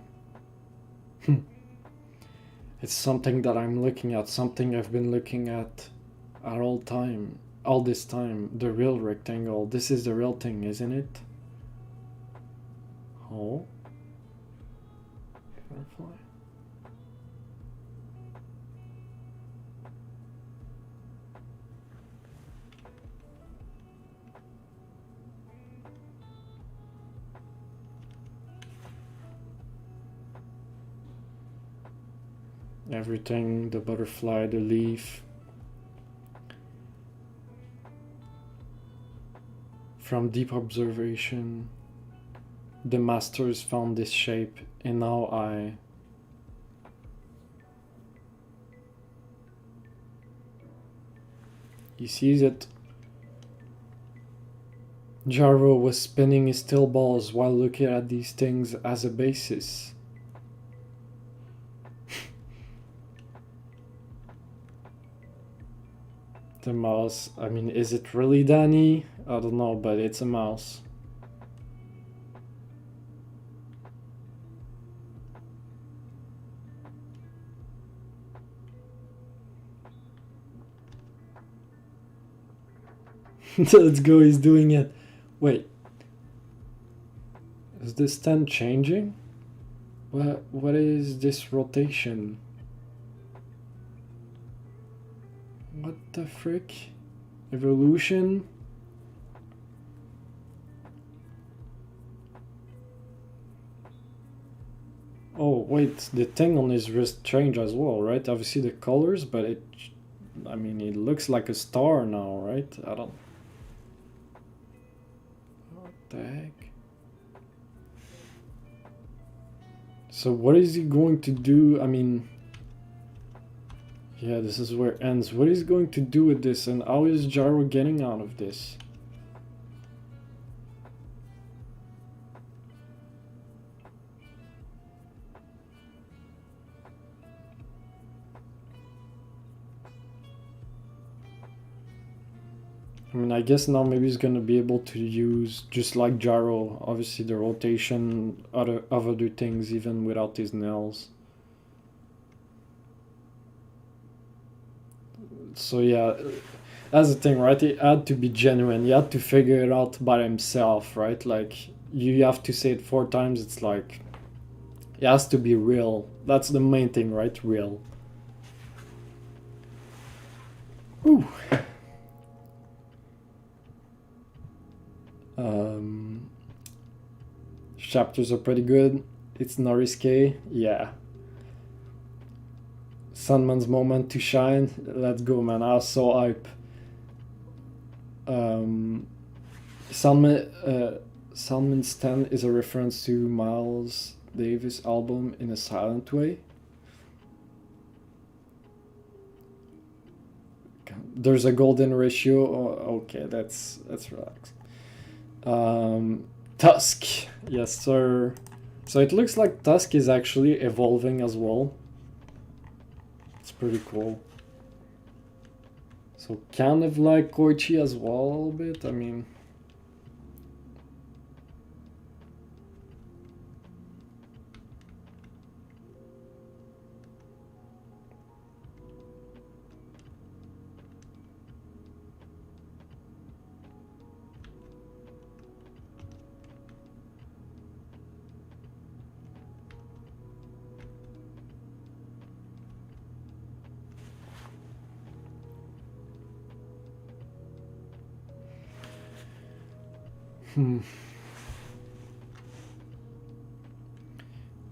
It's something that I'm looking at, something I've been looking at all time. all this time. The real rectangle. This is the real thing, isn't it? Oh. Butterfly. Everything, the butterfly, the leaf. From deep observation, the masters found this shape, and now I... He sees it. Jaro was spinning his steel balls while looking at these things as a basis. The mouse, I mean, is it really Danny? I don't know, but it's a mouse. Let's go, he's doing it. Wait. Is this stand changing? What is this rotation? What the frick? Evolution? Oh wait, the thing on his wrist changed as well, right? Obviously the colors, but it... I mean, it looks like a star now, right? I don't... What the heck? So what is he going to do? I mean... Yeah, this is where it ends. What is he going to do with this, and how is Jaro getting out of this? I mean, I guess now maybe he's gonna be able to use, just like Jaro, obviously the rotation of other things even without his nails. So yeah, that's the thing, right? He had to be genuine. He had to figure it out by himself, right? Like, you have to say it 4 times. It's like, it has to be real. That's the main thing, right? Real. Ooh. Chapters are pretty good. It's not risque. Yeah. Sandman's moment to shine. Let's go, man. I was so hype. Sandman's Stand is a reference to Miles Davis' album In a Silent Way. There's a golden ratio. Oh, okay, let's relax. Tusk. Yes, sir. So it looks like Tusk is actually evolving as well. It's pretty cool. So kind of like Koichi as well a little bit. I mean...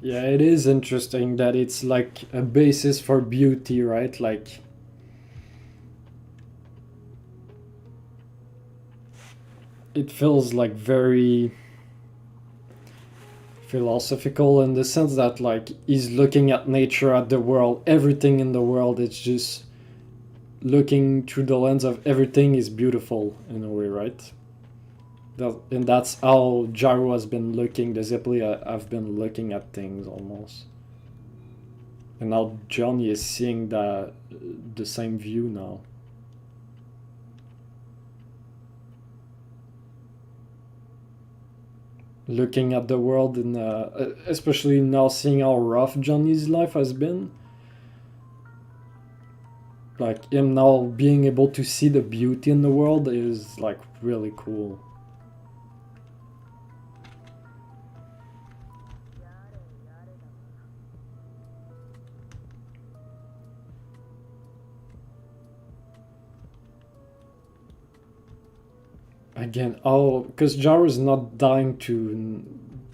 Yeah, it is interesting that it's like a basis for beauty, right? Like, it feels like very philosophical in the sense that like he's looking at nature, at the world, everything in the world. It's just looking through the lens of everything is beautiful in a way, right? And that's how Jaro has been looking. Basically, I've been looking at things almost, and now Johnny is seeing the same view now. Looking at the world, and especially now seeing how rough Johnny's life has been. like him now being able to see the beauty in the world is like really cool. Again, oh, because Jaro's not dying to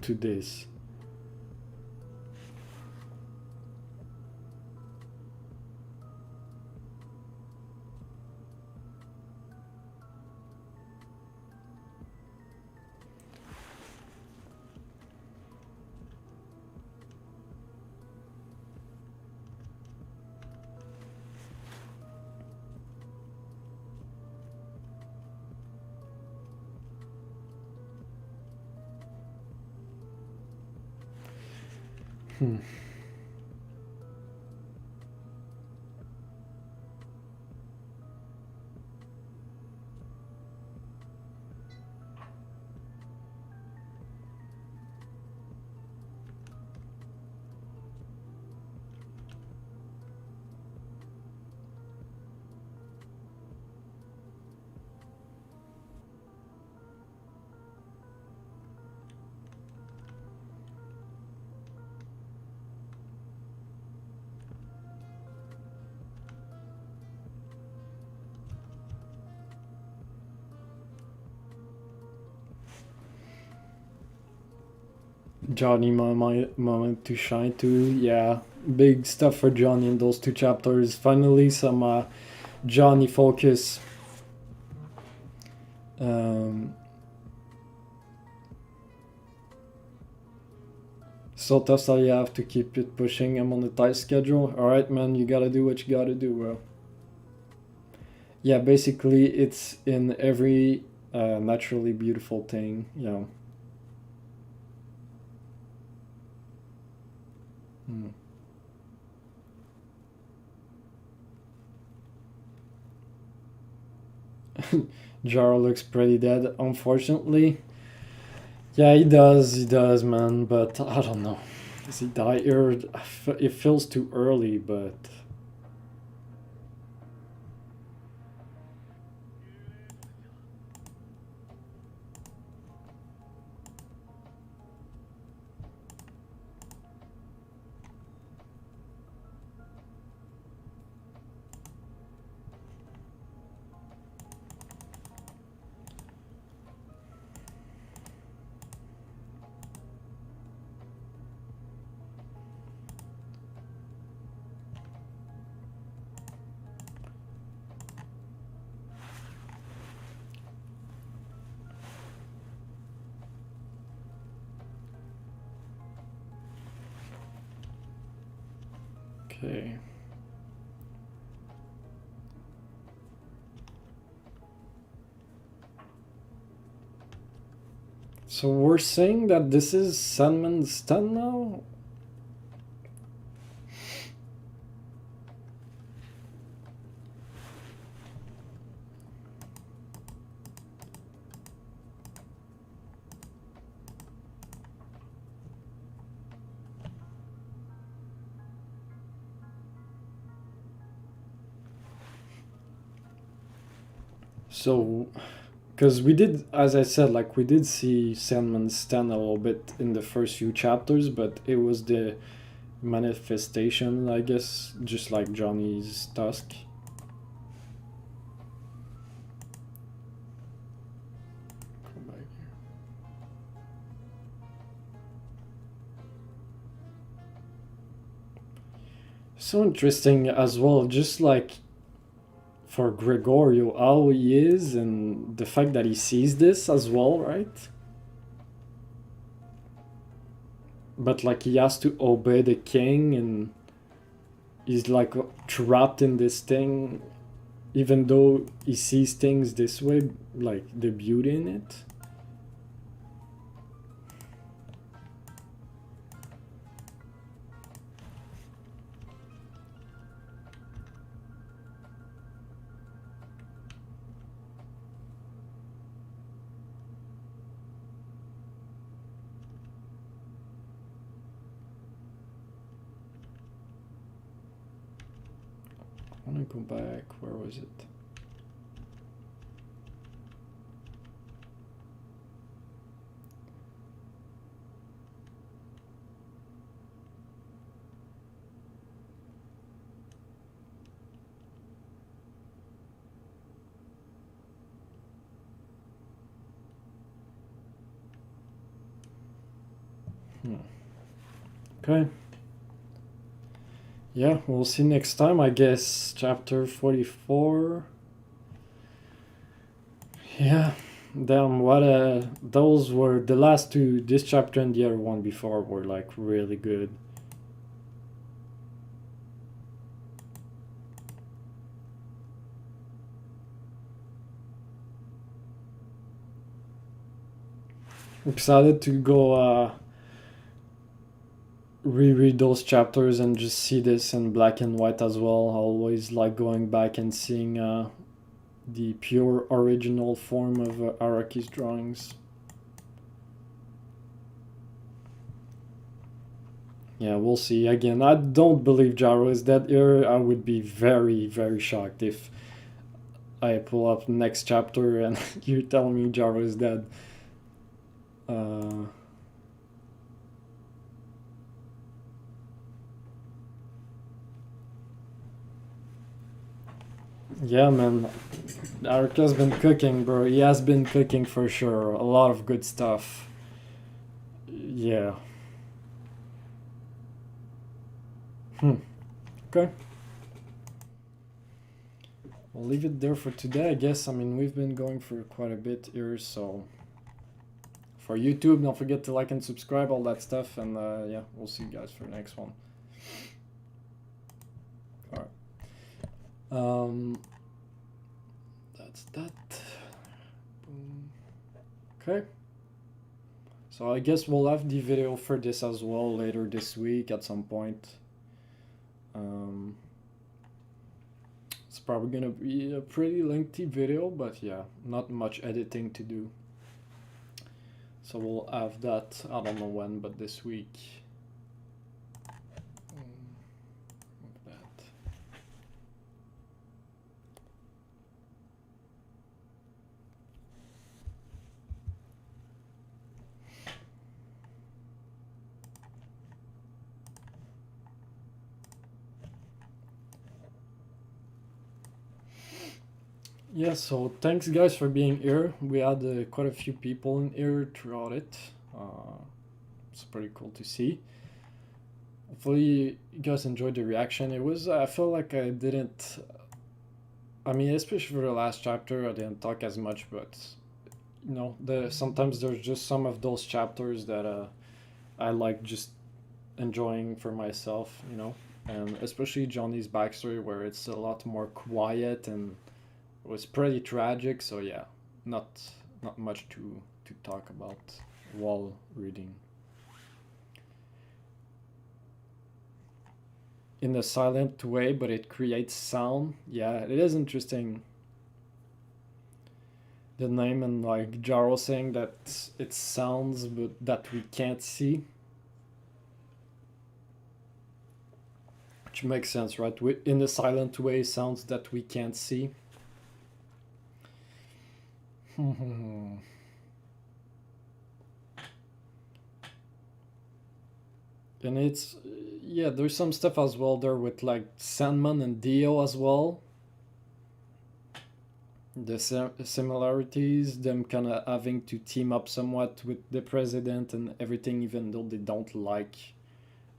this. Hmm. Johnny moment to shine too. Yeah, big stuff for Johnny in those two chapters. Finally, some Johnny focus. So Tesla, you have to keep it pushing him on the tight schedule. All right, man, you gotta do what you gotta do, bro. Yeah, basically, it's in every naturally beautiful thing, you know. Hmm. Jaro looks pretty dead, unfortunately. Yeah, he does, man, but I don't know. Does he die here? It feels too early, but. Okay. So we're saying that this is Sandman's den now? So, because we did, as I said, like we did see Sandman's stand a little bit in the first few chapters, but it was the manifestation, I guess, just like Johnny's tusk. Come back here. So interesting as well, just like for Gregorio, how he is, and the fact that he sees this as well, right? But like he has to obey the king, and he's like trapped in this thing, even though he sees things this way, like the beauty in it. I want to go back. Where was it? Okay. Yeah, we'll see next time, I guess. Chapter 44. Yeah. Damn, what those were the last two. This chapter and the other one before were like really good. Excited to go reread those chapters and just see this in black and white as well. I always like going back and seeing the pure original form of Araki's drawings. Yeah, we'll see. Again, I don't believe Jaro is dead here. I would be very, very shocked if I pull up next chapter and you tell me Jaro is dead. Yeah, man. Araka's been cooking, bro. He has been cooking for sure. A lot of good stuff. Yeah. Okay. We'll leave it there for today, I guess. I mean, we've been going for quite a bit here, so for YouTube, don't forget to like and subscribe, all that stuff, and yeah, we'll see you guys for the next one. Alright. That's that. Boom. Okay. So I guess we'll have the video for this as well later this week at some point. It's probably gonna be a pretty lengthy video, but yeah, not much editing to do. So we'll have that, I don't know when, but this week. That. Yeah, so thanks guys for being here. We had quite a few people in here throughout it. It's pretty cool to see. Hopefully you guys enjoyed the reaction. It was, I feel like I didn't, I mean, especially for the last chapter, I didn't talk as much, but you know, sometimes there's just some of those chapters that I like just enjoying for myself, you know, and especially Johnny's backstory where it's a lot more quiet and it was pretty tragic, so yeah, not much to talk about while reading. In a silent way, but it creates sound. Yeah, it is interesting. The name and like Jaro saying that it sounds but that we can't see. Which makes sense, right? In a silent way, sounds that we can't see. And it's, yeah, there's some stuff as well there with like Sandman and Dio as well. The similarities, them kind of having to team up somewhat with the president and everything, even though they don't like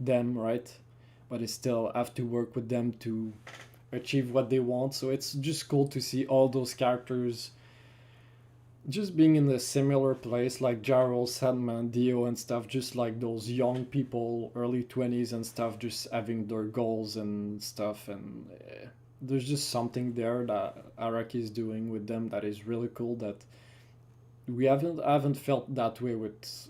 them, right? But they still have to work with them to achieve what they want. So it's just cool to see all those characters just being in a similar place, like Jarl, Sandman, Dio and stuff, just like those young people, early 20s and stuff, just having their goals and stuff. And there's just something there that Araki is doing with them that is really cool, that we haven't felt that way with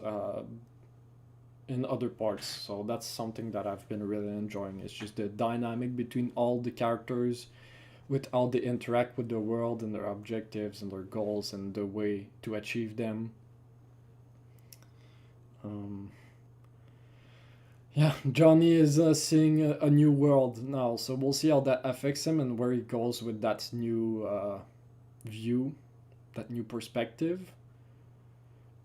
in other parts. So that's something that I've been really enjoying. It's just the dynamic between all the characters, with how they interact with the world and their objectives and their goals and the way to achieve them. yeah, Johnny is seeing a new world now, so we'll see how that affects him and where he goes with that new view, that new perspective,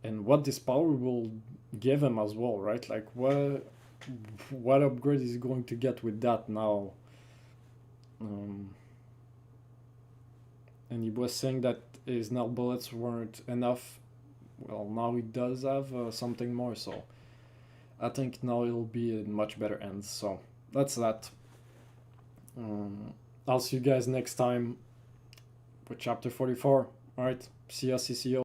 and what this power will give him as well, right? Like what upgrade is he going to get with that now? Um, and he was saying that his nail bullets weren't enough. Well, now he does have something more, so I think now it'll be in much better hands. So that's that. I'll see you guys next time with chapter 44. Alright, see ya, CCO.